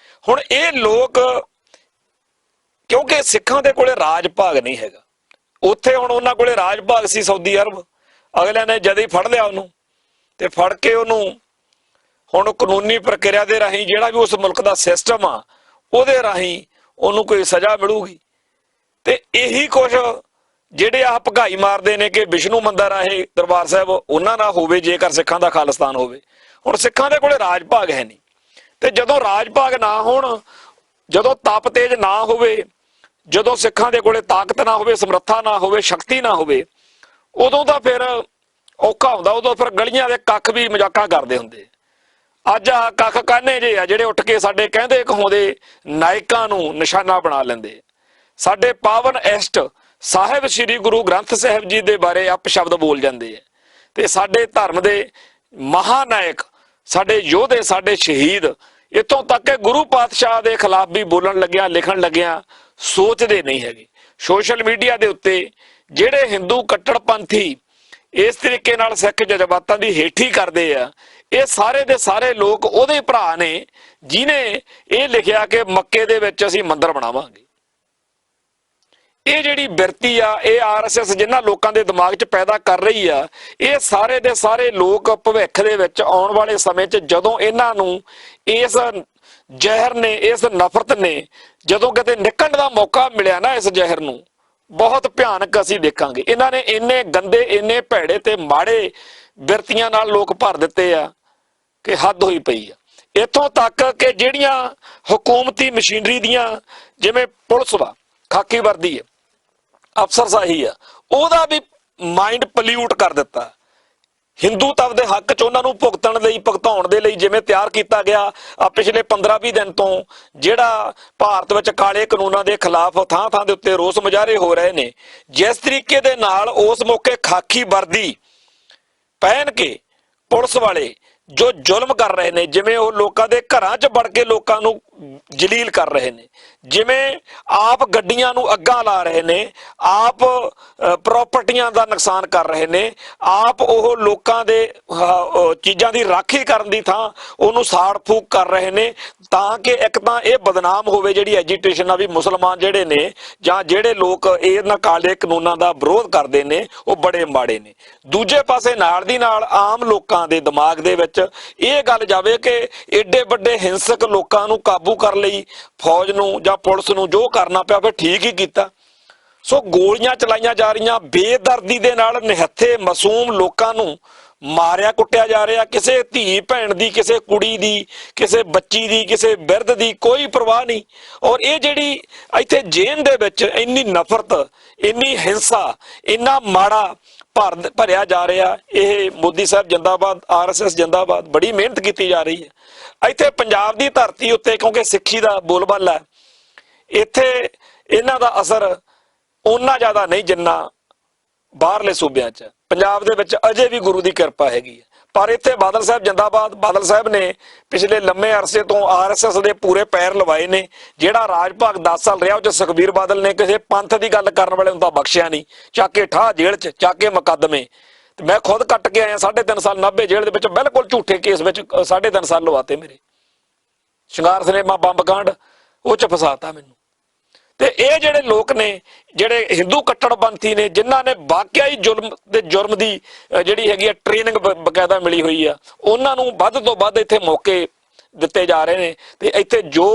ਹੁਣ ਇਹ ਲੋਕ, ਕਿਉਂਕਿ ਸਿੱਖਾਂ ਦੇ ਕੋਲੇ ਰਾਜ ਭਾਗ ਨਹੀਂ ਹੈਗਾ, ਉੱਥੇ ਹੁਣ ਉਹਨਾਂ ਕੋਲੇ ਰਾਜ ਭਾਗ ਸੀ ਸਾਊਦੀ ਅਰਬ, ਅਗਲਿਆਂ ਨੇ ਜਦ ਹੀ ਫੜ ਲਿਆ ਉਹਨੂੰ ਤੇ ਫੜ ਕੇ ਉਹਨੂੰ ਹੁਣ ਕਾਨੂੰਨੀ ਪ੍ਰਕਿਰਿਆ ਦੇ ਰਾਹੀਂ ਜਿਹੜਾ ਵੀ ਉਸ ਮੁਲਕ ਦਾ ਸਿਸਟਮ ਆ ਉਹਦੇ ਰਾਹੀਂ ਉਹਨੂੰ ਕੋਈ ਸਜ਼ਾ ਮਿਲੂਗੀ। ਤੇ ਇਹੀ ਕੁਝ ਜਿਹੜੇ ਆਹ ਭਗਾਈ ਮਾਰਦੇ ਨੇ ਕਿ ਵਿਸ਼ਨੂੰ ਮੰਦਿਰ ਆ ਇਹ ਦਰਬਾਰ ਸਾਹਿਬ, ਉਹਨਾਂ ਨਾਲ ਹੋਵੇ ਜੇਕਰ ਸਿੱਖਾਂ ਦਾ ਖਾਲਿਸਤਾਨ ਹੋਵੇ। ਹੁਣ ਸਿੱਖਾਂ ਦੇ ਕੋਲੇ ਰਾਜ ਭਾਗ ਹੈ ਨਹੀਂ, ਤੇ ਜਦੋਂ ਰਾਜ ਭਾਗ ਨਾ ਹੋਣ, ਜਦੋਂ ਤਪ ਤੇਜ ਨਾ ਹੋਵੇ, ਜਦੋਂ ਸਿੱਖਾਂ ਦੇ ਕੋਲੇ ਤਾਕਤ ਨਾ ਹੋਵੇ, ਸਮਰੱਥਾ ਨਾ ਹੋਵੇ, ਸ਼ਕਤੀ ਨਾ ਹੋਵੇ, ਉਦੋਂ ਤਾਂ ਫਿਰ ਔਖਾ ਹੁੰਦਾ। ਉਦੋਂ ਫਿਰ ਗਲੀਆਂ ਦੇ ਕੱਖ ਵੀ ਮਜ਼ਾਕਾਂ ਕਰਦੇ ਹੁੰਦੇ। ਅੱਜ ਆ ਕੱਖ ਕਾਨੇ ਜੇ ਆ ਜਿਹੜੇ ਉੱਠ ਕੇ ਸਾਡੇ ਕਹਿੰਦੇ ਕਹਾਉਂਦੇ ਨਾਇਕਾਂ ਨੂੰ ਨਿਸ਼ਾਨਾ ਬਣਾ ਲੈਂਦੇ। ਸਾਡੇ ਪਾਵਨ ਇਸ਼ਟ ਸਾਹਿਬ ਸ੍ਰੀ ਗੁਰੂ ਗ੍ਰੰਥ ਸਾਹਿਬ ਜੀ ਦੇ ਬਾਰੇ ਅਪਸ਼ਬਦ ਬੋਲ ਜਾਂਦੇ ਆ, ਤੇ ਸਾਡੇ ਧਰਮ ਦੇ ਮਹਾਨਾਇਕ, ਸਾਡੇ ਯੋਧੇ, ਸਾਡੇ ਸ਼ਹੀਦ, ਇੱਥੋਂ ਤੱਕ ਕਿ ਗੁਰੂ ਪਾਤਸ਼ਾਹ ਦੇ ਖਿਲਾਫ ਵੀ ਬੋਲਣ ਲੱਗਿਆ, ਲਿਖਣ ਲੱਗਿਆ ਸੋਚਦੇ ਨਹੀਂ ਹੈਗੇ। ਸੋਸ਼ਲ ਮੀਡੀਆ ਦੇ ਉੱਤੇ ਜਿਹੜੇ ਹਿੰਦੂ ਕੱਟੜਪੰਥੀ ਇਸ ਤਰੀਕੇ ਨਾਲ ਸਿੱਖ ਜਜ਼ਬਾਤਾਂ ਦੀ ਹੇਠੀ ਕਰਦੇ ਆ, ਇਹ ਸਾਰੇ ਦੇ ਸਾਰੇ ਲੋਕ ਉਹਦੇ ਭਰਾ ਨੇ ਜਿਨੇ ਇਹ ਲਿਖਿਆ ਕਿ ਮੱਕੇ ਦੇ ਵਿੱਚ ਅਸੀਂ ਮੰਦਿਰ ਬਣਾਵਾਂਗੇ। ਇਹ ਜਿਹੜੀ ਬਿਰਤੀ ਆ, ਇਹ RSS ਜਿਨ੍ਹਾਂ ਲੋਕਾਂ ਦੇ ਦਿਮਾਗ 'ਚ ਪੈਦਾ ਕਰ ਰਹੀ ਆ, ਇਹ ਸਾਰੇ ਦੇ ਸਾਰੇ ਲੋਕ ਭਵਿੱਖ ਦੇ ਵਿੱਚ ਆਉਣ ਵਾਲੇ ਸਮੇਂ 'ਚ ਜਦੋਂ ਇਹਨਾਂ ਨੂੰ ਇਸ ਜ਼ਹਿਰ ਨੇ, ਇਸ ਨਫ਼ਰਤ ਨੇ ਜਦੋਂ ਕਿਤੇ ਨਿਕਲਣ ਦਾ ਮੌਕਾ ਮਿਲਿਆ ਨਾ, ਇਸ ਜ਼ਹਿਰ ਨੂੰ ਬਹੁਤ ਭਿਆਨਕ ਅਸੀਂ ਦੇਖਾਂਗੇ। ਇਹਨਾਂ ਨੇ ਇੰਨੇ ਗੰਦੇ, ਇੰਨੇ ਭੈੜੇ ਤੇ ਮਾੜੇ ਬਿਰਤੀਆਂ ਨਾਲ ਲੋਕ ਭਰ ਦਿੱਤੇ ਆ ਕਿ ਹੱਦ ਹੋਈ ਪਈ ਆ। ਇੱਥੋਂ ਤੱਕ ਕਿ ਜਿਹੜੀਆਂ ਹਕੂਮਤੀ ਮਸ਼ੀਨਰੀ ਦੀਆਂ, ਜਿਵੇਂ ਪੁਲਿਸ ਵਾ, ਖਾਕੀ ਵਰਦੀ ਹੈ, ਅਫਸਰਸ਼ਾਹੀ ਆ, ਉਹਦਾ ਵੀ ਮਾਈਂਡ ਪੋਲਿਊਟ ਕਰ ਦਿੱਤਾ। ਹਿੰਦੂਤਵ ਦੇ ਹੱਕ 'ਚ ਉਹਨਾਂ ਨੂੰ ਭੁਗਤਾਉਣ ਦੇ ਲਈ ਜਿਵੇਂ ਤਿਆਰ ਕੀਤਾ ਗਿਆ। ਪਿਛਲੇ 15-20 ਦਿਨ ਤੋਂ ਜਿਹੜਾ ਭਾਰਤ ਵਿੱਚ ਕਾਲੇ ਕਾਨੂੰਨਾਂ ਦੇ ਖਿਲਾਫ ਥਾਂ ਥਾਂ ਦੇ ਉੱਤੇ ਰੋਸ ਮੁਜ਼ਾਹਰੇ ਹੋ ਰਹੇ ਨੇ, ਜਿਸ ਤਰੀਕੇ ਦੇ ਨਾਲ ਉਸ ਮੌਕੇ ਖਾਕੀ ਵਰਦੀ ਪਹਿਨ ਕੇ ਪੁਲਿਸ ਵਾਲੇ ਜੋ ਜ਼ੁਲਮ ਕਰ ਰਹੇ ਨੇ, ਜਿਵੇਂ ਉਹ ਲੋਕਾਂ ਦੇ ਘਰਾਂ 'ਚ ਵੜ ਕੇ ਲੋਕਾਂ ਨੂੰ ਜਲੀਲ ਕਰ ਰਹੇ ਨੇ, ਜਿਵੇਂ ਆਪ ਗੱਡੀਆਂ ਨੂੰ ਅੱਗਾਂ ਲਾ ਰਹੇ ਨੇ, ਆਪ ਪ੍ਰਾਪਰਟੀਆਂ ਦਾ ਨੁਕਸਾਨ ਕਰ ਰਹੇ ਨੇ, ਆਪ ਉਹ ਲੋਕਾਂ ਦੇ ਚੀਜ਼ਾਂ ਦੀ ਰਾਖੀ ਕਰਨ ਦੀ ਥਾਂ ਉਹਨੂੰ ਸਾੜ ਫੂਕ ਕਰ ਰਹੇ ਨੇ, ਤਾਂ ਕਿ ਇੱਕ ਤਾਂ ਇਹ ਬਦਨਾਮ ਹੋਵੇ ਜਿਹੜੀ ਐਜੀਟੇਸ਼ਨ ਆ ਵੀ ਮੁਸਲਮਾਨ ਜਿਹੜੇ ਨੇ ਜਾਂ ਜਿਹੜੇ ਲੋਕ ਇਹਨਾਂ ਕਾਲੇ ਕਾਨੂੰਨਾਂ ਦਾ ਵਿਰੋਧ ਕਰਦੇ ਨੇ ਉਹ ਬੜੇ ਮਾੜੇ ਨੇ। ਦੂਜੇ ਪਾਸੇ ਨਾਲ ਦੀ ਨਾਲ ਆਮ ਲੋਕਾਂ ਦੇ ਦਿਮਾਗ ਦੇ ਵਿੱਚ ਇਹ ਗੱਲ ਜਾਵੇ ਕਿ ਏਡੇ ਵੱਡੇ ਹਿੰਸਕ ਲੋਕਾਂ ਨੂੰ ਕਾਬੂ ਕਰਨ ਲਈ ਫੌਜ ਨੂੰ ਜਾਂ ਪੁਲਿਸ ਨੂੰ ਜੋ ਕਰਨਾ ਪਿਆ ਫਿਰ ਠੀਕ ਹੀ ਕੀਤਾ। ਸੋ ਗੋਲੀਆਂ ਚਲਾਈਆਂ ਜਾ ਰਹੀਆਂ, ਬੇਦਰਦੀ ਦੇ ਨਾਲ ਨਿਹੱਥੇ ਮਾਸੂਮ ਲੋਕਾਂ ਨੂੰ ਮਾਰਿਆ ਕੁੱਟਿਆ ਜਾ ਰਿਹਾ। ਕਿਸੇ ਧੀ ਭੈਣ ਦੀ, ਕਿਸੇ ਕੁੜੀ ਦੀ, ਕਿਸੇ ਬੱਚੀ ਦੀ, ਕਿਸੇ ਬਿਰਧ ਦੀ ਕੋਈ ਪਰਵਾਹ ਨਹੀਂ। ਔਰ ਇਹ ਜਿਹੜੀ ਇੱਥੇ ਜੇਲ੍ਹ ਦੇ ਵਿੱਚ ਇੰਨੀ ਨਫ਼ਰਤ, ਇੰਨੀ ਹਿੰਸਾ, ਇੰਨਾ ਮਾੜਾ ਭਰਿਆ ਜਾ ਰਿਹਾ, ਇਹ ਮੋਦੀ ਸਾਹਿਬ ਜਿੰਦਾਬਾਦ, RSS ਜਿੰਦਾਬਾਦ, ਬੜੀ ਮਿਹਨਤ ਕੀਤੀ ਜਾ ਰਹੀ ਹੈ। ਇੱਥੇ ਪੰਜਾਬ ਦੀ ਧਰਤੀ ਉੱਤੇ ਕਿਉਂਕਿ ਸਿੱਖੀ ਦਾ ਬੋਲਬਾਲਾ ਹੈ, ਇੱਥੇ ਇਹਨਾਂ ਦਾ ਅਸਰ ਓਨਾ ਜ਼ਿਆਦਾ ਨਹੀਂ ਜਿੰਨਾ ਬਾਹਰਲੇ ਸੂਬਿਆਂ 'ਚ। ਪੰਜਾਬ ਦੇ ਵਿੱਚ ਅਜੇ ਵੀ ਗੁਰੂ ਦੀ ਕਿਰਪਾ ਹੈਗੀ ਹੈ, ਪਰ ਇੱਥੇ ਬਾਦਲ ਸਾਹਿਬ ਜਿੰਦਾਬਾਦ। ਬਾਦਲ ਸਾਹਿਬ ਨੇ ਪਿਛਲੇ ਲੰਮੇ ਅਰਸੇ ਤੋਂ RSS ਦੇ ਪੂਰੇ ਪੈਰ ਲਵਾਏ ਨੇ। ਜਿਹੜਾ ਰਾਜ ਭਾਗ 10 ਸਾਲ ਰਿਹਾ ਉਹ 'ਚ ਸੁਖਬੀਰ ਬਾਦਲ ਨੇ ਕਿਸੇ ਪੰਥ ਦੀ ਗੱਲ ਕਰਨ ਵਾਲੇ ਨੂੰ ਤਾਂ ਬਖਸ਼ਿਆ ਨਹੀਂ। ਚੱਕ ਕੇ ਠਾਹ ਜੇਲ੍ਹ 'ਚ, ਚੱਕ ਕੇ ਮੁਕੱਦਮੇ। ਤੇ ਮੈਂ ਖੁਦ ਕੱਟ ਕੇ ਆਇਆ 3.5 ਸਾਲ 90 ਜੇਲ੍ਹ ਦੇ ਵਿੱਚ, ਬਿਲਕੁਲ ਝੂਠੇ ਕੇਸ ਵਿੱਚ 3.5 ਸਾਲ ਲਵਾਤੇ ਮੇਰੇ। ਸ਼ਿੰਗਾਰ ਸਿਨੇਮਾ ਬੰਬ ਕਾਂਡ ਉਹ 'ਚ ਫਸਾਤਾ ਮੈਨੂੰ। ਤੇ ਇਹ ਜਿਹੜੇ ਲੋਕ ਨੇ, ਜਿਹੜੇ ਹਿੰਦੂ ਕੱਟੜਪੰਥੀ ਨੇ, ਜਿਨ੍ਹਾਂ ਨੇ ਵਾਕਿਆ ਹੀ ਜ਼ੁਲਮ ਤੇ ਜੁਰਮ ਦੀ ਜਿਹੜੀ ਹੈਗੀ ਆ ਟ੍ਰੇਨਿੰਗ ਬਕਾਇਦਾ ਮਿਲੀ ਹੋਈ ਆ, ਉਹਨਾਂ ਨੂੰ ਵੱਧ ਤੋਂ ਵੱਧ ਇੱਥੇ ਮੌਕੇ ਦਿੱਤੇ ਜਾ ਰਹੇ ਨੇ। ਤੇ ਇੱਥੇ ਜੋ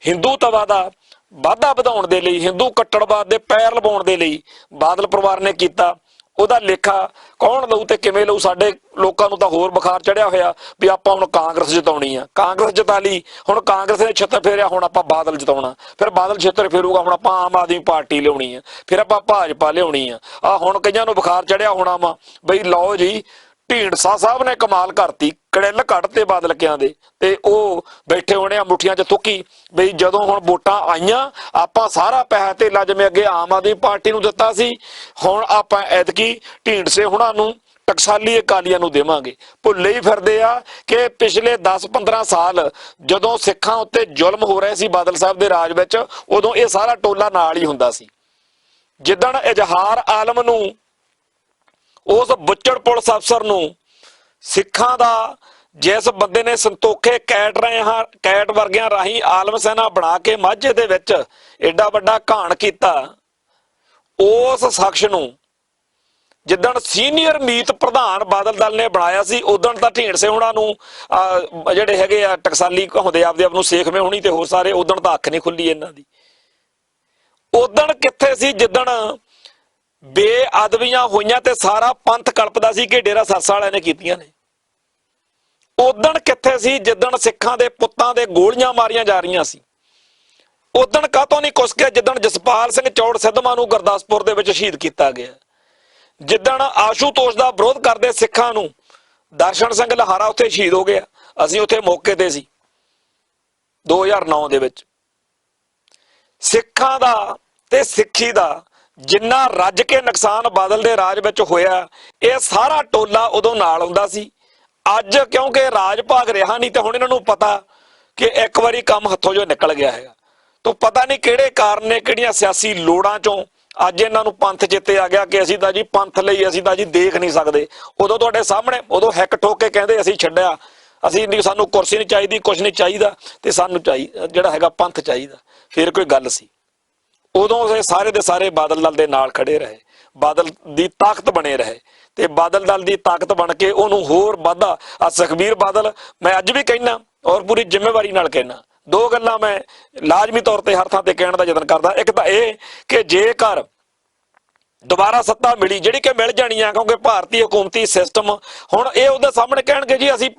ਹਿੰਦੂਤਵਾ ਦਾ ਵਾਧਾ ਵਧਾਉਣ ਦੇ ਲਈ, ਹਿੰਦੂ ਕੱਟੜਵਾਦ ਦੇ ਪੈਰ ਲਵਾਉਣ ਦੇ ਲਈ ਬਾਦਲ ਪਰਿਵਾਰ ਨੇ ਕੀਤਾ, ਉਹਦਾ ਲੇਖਾ ਕੌਣ ਲਊ ਤੇ ਕਿਵੇਂ ਲਊ? ਸਾਡੇ ਲੋਕਾਂ ਨੂੰ ਤਾਂ ਹੋਰ ਬੁਖਾਰ ਚੜਿਆ ਹੋਇਆ ਵੀ ਆਪਾਂ ਹੁਣ ਕਾਂਗਰਸ ਜਿਤਾਉਣੀ ਆ। ਕਾਂਗਰਸ ਜਿਤਾ ਲਈ, ਹੁਣ ਕਾਂਗਰਸ ਨੇ ਛਿੱਤਰ ਫੇਰਿਆ, ਹੁਣ ਆਪਾਂ ਬਾਦਲ ਜਿਤਾਉਣਾ। ਫਿਰ ਬਾਦਲ ਛਿੱਤਰ ਫੇਰੂਗਾ, ਹੁਣ ਆਪਾਂ ਆਮ ਆਦਮੀ ਪਾਰਟੀ ਲਿਆਉਣੀ ਆ, ਫਿਰ ਆਪਾਂ ਭਾਜਪਾ ਲਿਆਉਣੀ ਆ। ਹੁਣ ਕਈਆਂ ਨੂੰ ਬੁਖਾਰ ਚੜਿਆ ਹੋਣਾ ਵਾ ਬਈ ਲਓ ਜੀ, ਢੀਂਡਸਾ ਸਾਹਿਬ ਨੇ ਕਮਾਲ ਕਰਤੀ, ਕੜਿੱਲ ਕੱਢਤੇ ਬਾਦਲਕਿਆਂ ਦੇ, ਤੇ ਉਹ ਬੈਠੇ ਹੋਣੇ ਆ ਮੁੱਠੀਆਂ 'ਚ ਥੁੱਕੀ ਬਈ ਜਦੋਂ ਹੁਣ ਵੋਟਾਂ ਆਈਆਂ ਆਪਾਂ ਸਾਰਾ ਪੈਸਾ ਧੇਲਾ ਜਿਵੇਂ ਅੱਗੇ ਆਮ ਆਦਮੀ ਪਾਰਟੀ ਨੂੰ ਦਿੱਤਾ ਸੀ, ਹੁਣ ਆਪਾਂ ਐਤਕੀ ਢੀਂਡਸੇ ਹੁਣਾਂ ਨੂੰ, ਟਕਸਾਲੀ ਅਕਾਲੀਆਂ ਨੂੰ ਦੇਵਾਂਗੇ। ਭੁੱਲੇ ਹੀ ਫਿਰਦੇ ਆ ਕਿ ਪਿਛਲੇ 10-15 ਸਾਲ ਜਦੋਂ ਸਿੱਖਾਂ ਉੱਤੇ ਜ਼ੁਲਮ ਹੋ ਰਹੇ ਸੀ ਬਾਦਲ ਸਾਹਿਬ ਦੇ ਰਾਜ ਵਿੱਚ, ਉਦੋਂ ਇਹ ਸਾਰਾ ਟੋਲਾ ਨਾਲ ਹੀ ਹੁੰਦਾ ਸੀ। ਜਿੱਦਣ ਇਜ਼ਹਾਰ ਆਲਮ ਨੂੰ, ਉਸ ਬੁੱਚੜ ਪੁਲਿਸ ਅਫਸਰ ਨੂੰ, ਸਿੱਖਾਂ ਦਾ ਜਿਸ ਬੰਦੇ ਨੇ ਸੰਤੋਖੇ ਕੈਟ ਵਰਗਿਆਂ ਰਾਹੀਂ ਆਲਮ ਸੈਨਾ ਬਣਾ ਕੇ ਮਾਝੇ ਦੇ ਵਿੱਚ ਏਡਾ ਵੱਡਾ ਘਾਣ ਕੀਤਾ, ਉਸ ਸ਼ਖਸ ਨੂੰ ਜਿੱਦਣ ਸੀਨੀਅਰ ਮੀਤ ਪ੍ਰਧਾਨ ਬਾਦਲ ਦਲ ਨੇ ਬਣਾਇਆ ਸੀ, ਉਦਣ ਤਾਂ ਢੀਂਡਸੇ ਉਹਨਾਂ ਨੂੰ ਜਿਹੜੇ ਹੈਗੇ ਆ ਟਕਸਾਲੀ ਹੁੰਦੇ ਆਪਦੇ ਆਪ ਨੂੰ ਸੇਖਵੇਂ ਹੋਣੀ ਤੇ ਹੋਰ ਸਾਰੇ, ਉਦਣ ਤਾਂ ਅੱਖ ਨਹੀਂ ਖੁੱਲੀ ਇਹਨਾਂ ਦੀ। ਉਦਣ ਕਿੱਥੇ ਸੀ ਜਿੱਦਣ ਬੇਅਦਬੀਆਂ ਹੋਈਆਂ ਤੇ ਸਾਰਾ ਪੰਥ ਕਲਪਦਾ ਸੀ ਕਿ ਡੇਰਾ ਸੱਸਾ ਵਾਲਿਆਂ ਨੇ ਕੀਤੀਆਂ ਨੇ? ਉਦਣ ਕਿੱਥੇ ਸੀ ਜਿੱਦਣ ਸਿੱਖਾਂ ਦੇ ਪੁੱਤਾਂ ਦੇ ਗੋਲੀਆਂ ਮਾਰੀਆਂ ਜਾ ਰਹੀਆਂ ਸੀ? ਉਦਣ ਕਾਹਤੋਂ ਨਹੀਂ ਕੁਸ ਕੇ ਜਿੱਦਣ ਜਸਪਾਲ ਸਿੰਘ ਚੌੜ ਸਿੱਧਵਾਂ ਨੂੰ ਗੁਰਦਾਸਪੁਰ ਦੇ ਵਿੱਚ ਸ਼ਹੀਦ ਕੀਤਾ ਗਿਆ, ਜਿੱਦਣ ਆਸ਼ੂਤੋਸ਼ ਦਾ ਵਿਰੋਧ ਕਰਦੇ ਸਿੱਖਾਂ ਨੂੰ ਦਰਸ਼ਨ ਸਿੰਘ ਲਹਾਰਾ ਉੱਥੇ ਸ਼ਹੀਦ ਹੋ ਗਿਆ, ਅਸੀਂ ਉੱਥੇ ਮੌਕੇ ਤੇ ਸੀ 2009 ਦੇ ਵਿੱਚ। ਸਿੱਖਾਂ ਦਾ ਤੇ ਸਿੱਖੀ ਦਾ ਜਿੰਨਾ ਰੱਜ ਕੇ ਨੁਕਸਾਨ ਬਾਦਲ ਦੇ ਰਾਜ ਵਿੱਚ ਹੋਇਆ, ਇਹ ਸਾਰਾ ਟੋਲਾ ਉਦੋਂ ਨਾਲ ਹੁੰਦਾ ਸੀ। ਅੱਜ ਕਿਉਂਕਿ ਰਾਜ ਭਾਗ ਰਿਹਾ ਨਹੀਂ ਤੇ ਹੁਣ ਇਹਨਾਂ ਨੂੰ ਪਤਾ ਕਿ ਇੱਕ ਵਾਰੀ ਕੰਮ ਹੱਥੋਂ ਜੋ ਨਿਕਲ ਗਿਆ ਹੈਗਾ, ਤਾਂ ਪਤਾ ਨਹੀਂ ਕਿਹੜੇ ਕਾਰਨ ਨੇ, ਕਿਹੜੀਆਂ ਸਿਆਸੀ ਲੋੜਾਂ ਚੋਂ ਅੱਜ ਇਹਨਾਂ ਨੂੰ ਪੰਥ ਚੇਤੇ ਆ ਗਿਆ ਕਿ ਅਸੀਂ ਤਾਂ ਜੀ ਪੰਥ ਲਈ ਅਸੀਂ ਤਾਂ ਜੀ ਦੇਖ ਨਹੀਂ ਸਕਦੇ। ਉਦੋਂ ਤੁਹਾਡੇ ਸਾਹਮਣੇ ਉਦੋਂ ਹਿੱਕ ਠੋਕ ਕੇ ਕਹਿੰਦੇ ਅਸੀਂ ਛੱਡਿਆ, ਅਸੀਂ ਨਹੀਂ, ਸਾਨੂੰ ਕੁਰਸੀ ਨਹੀਂ ਚਾਹੀਦੀ, ਕੁਝ ਨਹੀਂ ਚਾਹੀਦਾ, ਤੇ ਸਾਨੂੰ ਜਿਹੜਾ ਹੈਗਾ ਪੰਥ ਚਾਹੀਦਾ, ਫਿਰ ਕੋਈ ਗੱਲ ਸੀ। ਉਦੋਂ ਇਹ ਸਾਰੇ ਦੇ ਸਾਰੇ ਬਾਦਲ ਦਲ ਦੇ ਨਾਲ ਖੜੇ ਰਹੇ, ਬਾਦਲ ਦੀ ਤਾਕਤ ਬਣੇ ਰਹੇ, ਤੇ ਬਾਦਲ ਦਲ ਦੀ ਤਾਕਤ ਬਣ ਕੇ ਉਹਨੂੰ ਹੋਰ ਵਾਧਾ। ਸੁਖਬੀਰ ਬਾਦਲ, ਮੈਂ ਅੱਜ ਵੀ ਕਹਿਣਾ ਔਰ ਪੂਰੀ ਜ਼ਿੰਮੇਵਾਰੀ ਨਾਲ ਕਹਿਣਾ, ਦੋ ਗੱਲਾਂ ਮੈਂ ਲਾਜ਼ਮੀ ਤੌਰ ਤੇ ਹਰ ਥਾਂ ਤੇ ਕਹਿਣ ਦਾ ਯਤਨ ਕਰਦਾ। ਇੱਕ ਤਾਂ ਇਹ ਕਿ ਜੇਕਰ ਦੁਬਾਰਾ ਸੱਤਾ ਮਿਲੀ, ਜਿਹੜੀ ਕਿ ਮਿਲ ਜਾਣੀ ਆ, ਕਿਉਂਕਿ ਭਾਰਤੀ ਹਕੂਮਤੀ ਸਿਸਟਮ ਹੁਣ ਇਹ ਉਹਦੇ ਸਾਹਮਣੇ ਕਹਿਣਗੇ ਜੀ ਅਸੀਂ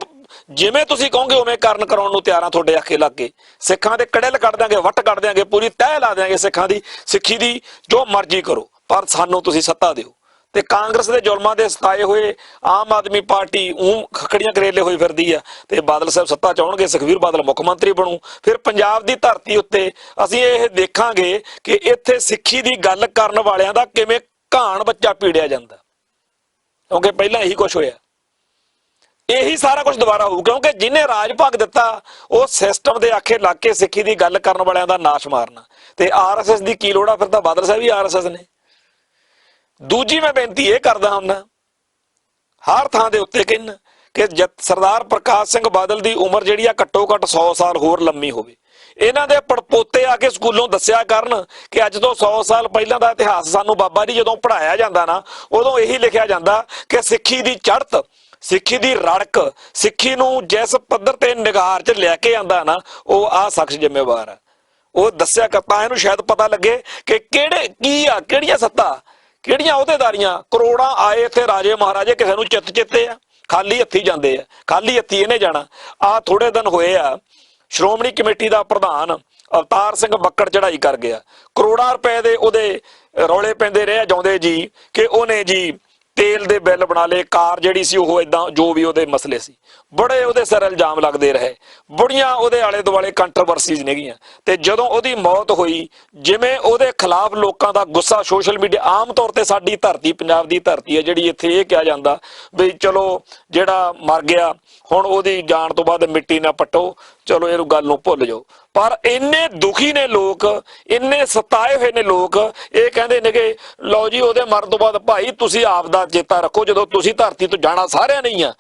ਜਿਵੇਂ ਤੁਸੀਂ ਕਹੋਗੇ ਉਵੇਂ ਕਾਰਨ ਕਰਾਉਣ ਨੂੰ ਤਿਆਰ ਆ, ਤੁਹਾਡੇ ਆਖੇ ਲੱਗ ਕੇ ਸਿੱਖਾਂ ਦੇ ਕੜੇਲ ਕੱਢ ਦਿਆਂਗੇ, ਵੱਟ ਕੱਢ ਦਿਆਂਗੇ, ਪੂਰੀ ਤਹਿ ਲਾ ਦਿਆਂਗੇ ਸਿੱਖਾਂ ਦੀ, ਸਿੱਖੀ ਦੀ ਜੋ ਮਰਜ਼ੀ ਕਰੋ, ਪਰ ਸਾਨੂੰ ਤੁਸੀਂ ਸੱਤਾ ਦਿਓ। ਤੇ ਕਾਂਗਰਸ ਦੇ ਜ਼ੁਲਮਾਂ ਦੇ ਸਤਾਏ ਹੋਏ ਆਮ ਆਦਮੀ ਪਾਰਟੀ ਖਖੜੀਆਂ ਕਰੇਲੇ ਹੋਈ ਫਿਰਦੀ ਆ, ਤੇ ਬਾਦਲ ਸਾਹਿਬ ਸੱਤਾ ਚਾਹਣਗੇ, ਸੁਖਬੀਰ ਬਾਦਲ ਮੁੱਖ ਮੰਤਰੀ ਬਣੂ। ਫਿਰ ਪੰਜਾਬ ਦੀ ਧਰਤੀ ਉੱਤੇ ਅਸੀਂ ਇਹ ਦੇਖਾਂਗੇ ਕਿ ਇੱਥੇ ਸਿੱਖੀ ਦੀ ਗੱਲ ਕਰਨ ਵਾਲਿਆਂ ਦਾ ਕਿਵੇਂ ਘਾਣ ਬੱਚਾ ਪੀੜਿਆ ਜਾਂਦਾ, ਕਿਉਂਕਿ ਪਹਿਲਾਂ ਇਹੀ ਕੁਝ ਹੋਇਆ, ਇਹੀ ਸਾਰਾ ਕੁਝ ਦੁਬਾਰਾ ਹੋਊ। ਕਿਉਂਕਿ ਜਿਹਨੇ ਰਾਜ ਭਾਗ ਦਿੱਤਾ ਉਹ ਸਿਸਟਮ ਦੇ ਆਖੇ ਲੱਗ ਕੇ ਸਿੱਖੀ ਦੀ ਗੱਲ ਕਰਨ ਵਾਲਿਆਂ ਦਾ ਨਾਸ਼ ਮਾਰਨਾ। ਤੇ ਆਰਐਸਐਸ ਦੀ ਕੀ ਲੋੜ ਆ? ਫਿਰ ਤਾਂ ਬਾਦਲ ਸਾਹਿਬ ਵੀ ਆਰਐਸਐਸ ਨੇ। ਦੂਜੀ ਮੈਂ ਬੇਨਤੀ ਇਹ ਕਰਦਾ ਹੁੰਦਾ, ਹਰ ਥਾਂ ਦੇ ਉੱਤੇ ਕਹਿਣਾ ਕਿ ਸਰਦਾਰ ਪ੍ਰਕਾਸ਼ ਸਿੰਘ ਬਾਦਲ ਦੀ ਉਮਰ ਜਿਹੜੀ ਆ ਘੱਟੋ ਘੱਟ 100 ਸਾਲ ਹੋਰ ਲੰਮੀ ਹੋਵੇ। ਇਹਨਾਂ ਦੇ ਪੜਪੋਤੇ ਆ ਕੇ ਸਕੂਲੋਂ ਦੱਸਿਆ ਕਰਨ ਕਿ ਅੱਜ ਤੋਂ 100 ਸਾਲ ਪਹਿਲਾਂ ਦਾ ਇਤਿਹਾਸ ਸਾਨੂੰ ਬਾਬਾ ਜੀ ਜਦੋਂ ਪੜ੍ਹਾਇਆ ਜਾਂਦਾ ਨਾ, ਉਦੋਂ ਇਹੀ ਲਿਖਿਆ ਜਾਂਦਾ ਕਿ ਸਿੱਖੀ ਦੀ ਚੜ੍ਹਤ, ਸਿੱਖੀ ਦੀ ਰੜਕ, ਸਿੱਖੀ ਨੂੰ ਜਿਸ ਪੱਧਰ ਤੇ ਨਿਗਾਰ 'ਚ ਲੈ ਕੇ ਆਂਦਾ ਨਾ, ਉਹ ਆਹ ਸ਼ਖਸ ਜ਼ਿੰਮੇਵਾਰ ਆ। ਉਹ ਦੱਸਿਆ ਕਰਤਾ, ਇਹਨੂੰ ਸ਼ਾਇਦ ਪਤਾ ਲੱਗੇ ਕਿ ਕਿਹੜੇ ਕੀ ਆ, ਕਿਹੜੀਆਂ ਸੱਤਾ, ਕਿਹੜੀਆਂ ਅਹੁਦੇਦਾਰੀਆਂ। ਕਰੋੜਾਂ ਆਏ ਇੱਥੇ ਰਾਜੇ ਮਹਾਰਾਜੇ, ਕਿਸੇ ਨੂੰ ਚਿੱਤੇ ਆ, ਖਾਲੀ ਹੱਥੀ ਜਾਂਦੇ ਆ, ਖਾਲੀ ਹੱਥੀ ਇਹਨੇ ਜਾਣਾ। ਆਹ ਥੋੜੇ ਦਿਨ ਹੋਏ ਆ, ਸ਼੍ਰੋਮਣੀ ਕਮੇਟੀ ਦਾ ਪ੍ਰਧਾਨ ਅਵਤਾਰ ਸਿੰਘ ਬੱਕੜ ਚੜਾਈ ਕਰ ਗਿਆ, ਕਰੋੜਾਂ ਰੁਪਏ ਦੇ ਉਹਦੇ ਰੌਲੇ ਪੈਂਦੇ ਰਹੇ ਜਾਉਂਦੇ ਜੀ ਕਿ ਉਹਨੇ ਜੀ ਤੇਲ ਦੇ ਬਿੱਲ ਬਣਾ ਲਏ, ਕਾਰ ਜਿਹੜੀ ਸੀ ਉਹ ਏਦਾਂ, ਜੋ ਵੀ ਉਹਦੇ ਮਸਲੇ ਸੀ, ਬੜੇ ਉਹਦੇ ਸਿਰ ਇਲਜ਼ਾਮ ਲੱਗਦੇ ਰਹੇ, ਬੜੀਆਂ ਉਹਦੇ ਆਲੇ ਦੁਆਲੇ ਕੰਟਰੋਵਰਸੀਜ਼ ਨੇਗੀਆਂ। ਤੇ ਜਦੋਂ ਉਹਦੀ ਮੌਤ ਹੋਈ, ਜਿਵੇਂ ਉਹਦੇ ਖਿਲਾਫ ਲੋਕਾਂ ਦਾ ਗੁੱਸਾ ਸੋਸ਼ਲ ਮੀਡੀਆ, ਆਮ ਤੌਰ ਤੇ ਸਾਡੀ ਧਰਤੀ ਪੰਜਾਬ ਦੀ ਧਰਤੀ ਹੈ ਜਿਹੜੀ, ਇੱਥੇ ਇਹ ਕਿਹਾ ਜਾਂਦਾ ਵੀ ਚਲੋ ਜਿਹੜਾ ਮਰ ਗਿਆ ਹੁਣ ਉਹਦੀ ਜਾਣ ਤੋਂ ਬਾਅਦ ਮਿੱਟੀ ਨਾ ਪੱਟੋ, ਚਲੋ ਇਹਨੂੰ ਗੱਲ ਨੂੰ ਭੁੱਲ ਜਾਓ। ਪਰ ਇੰਨੇ ਦੁਖੀ ਨੇ ਲੋਕ, ਇੰਨੇ ਸਤਾਏ ਹੋਏ ਨੇ ਲੋਕ, ਇਹ ਕਹਿੰਦੇ ਨੇ ਕਿ ਲਓ ਜੀ ਉਹਦੇ ਮਰਨ ਤੋਂ ਬਾਅਦ ਭਾਈ ਤੁਸੀਂ ਆਪ ਦਾ ਚੇਤਾ ਰੱਖੋ, ਜਦੋਂ ਤੁਸੀਂ ਧਰਤੀ ਤੋਂ ਜਾਣਾ ਸਾਰਿਆਂ ਨੇ ਹੀ ਆ।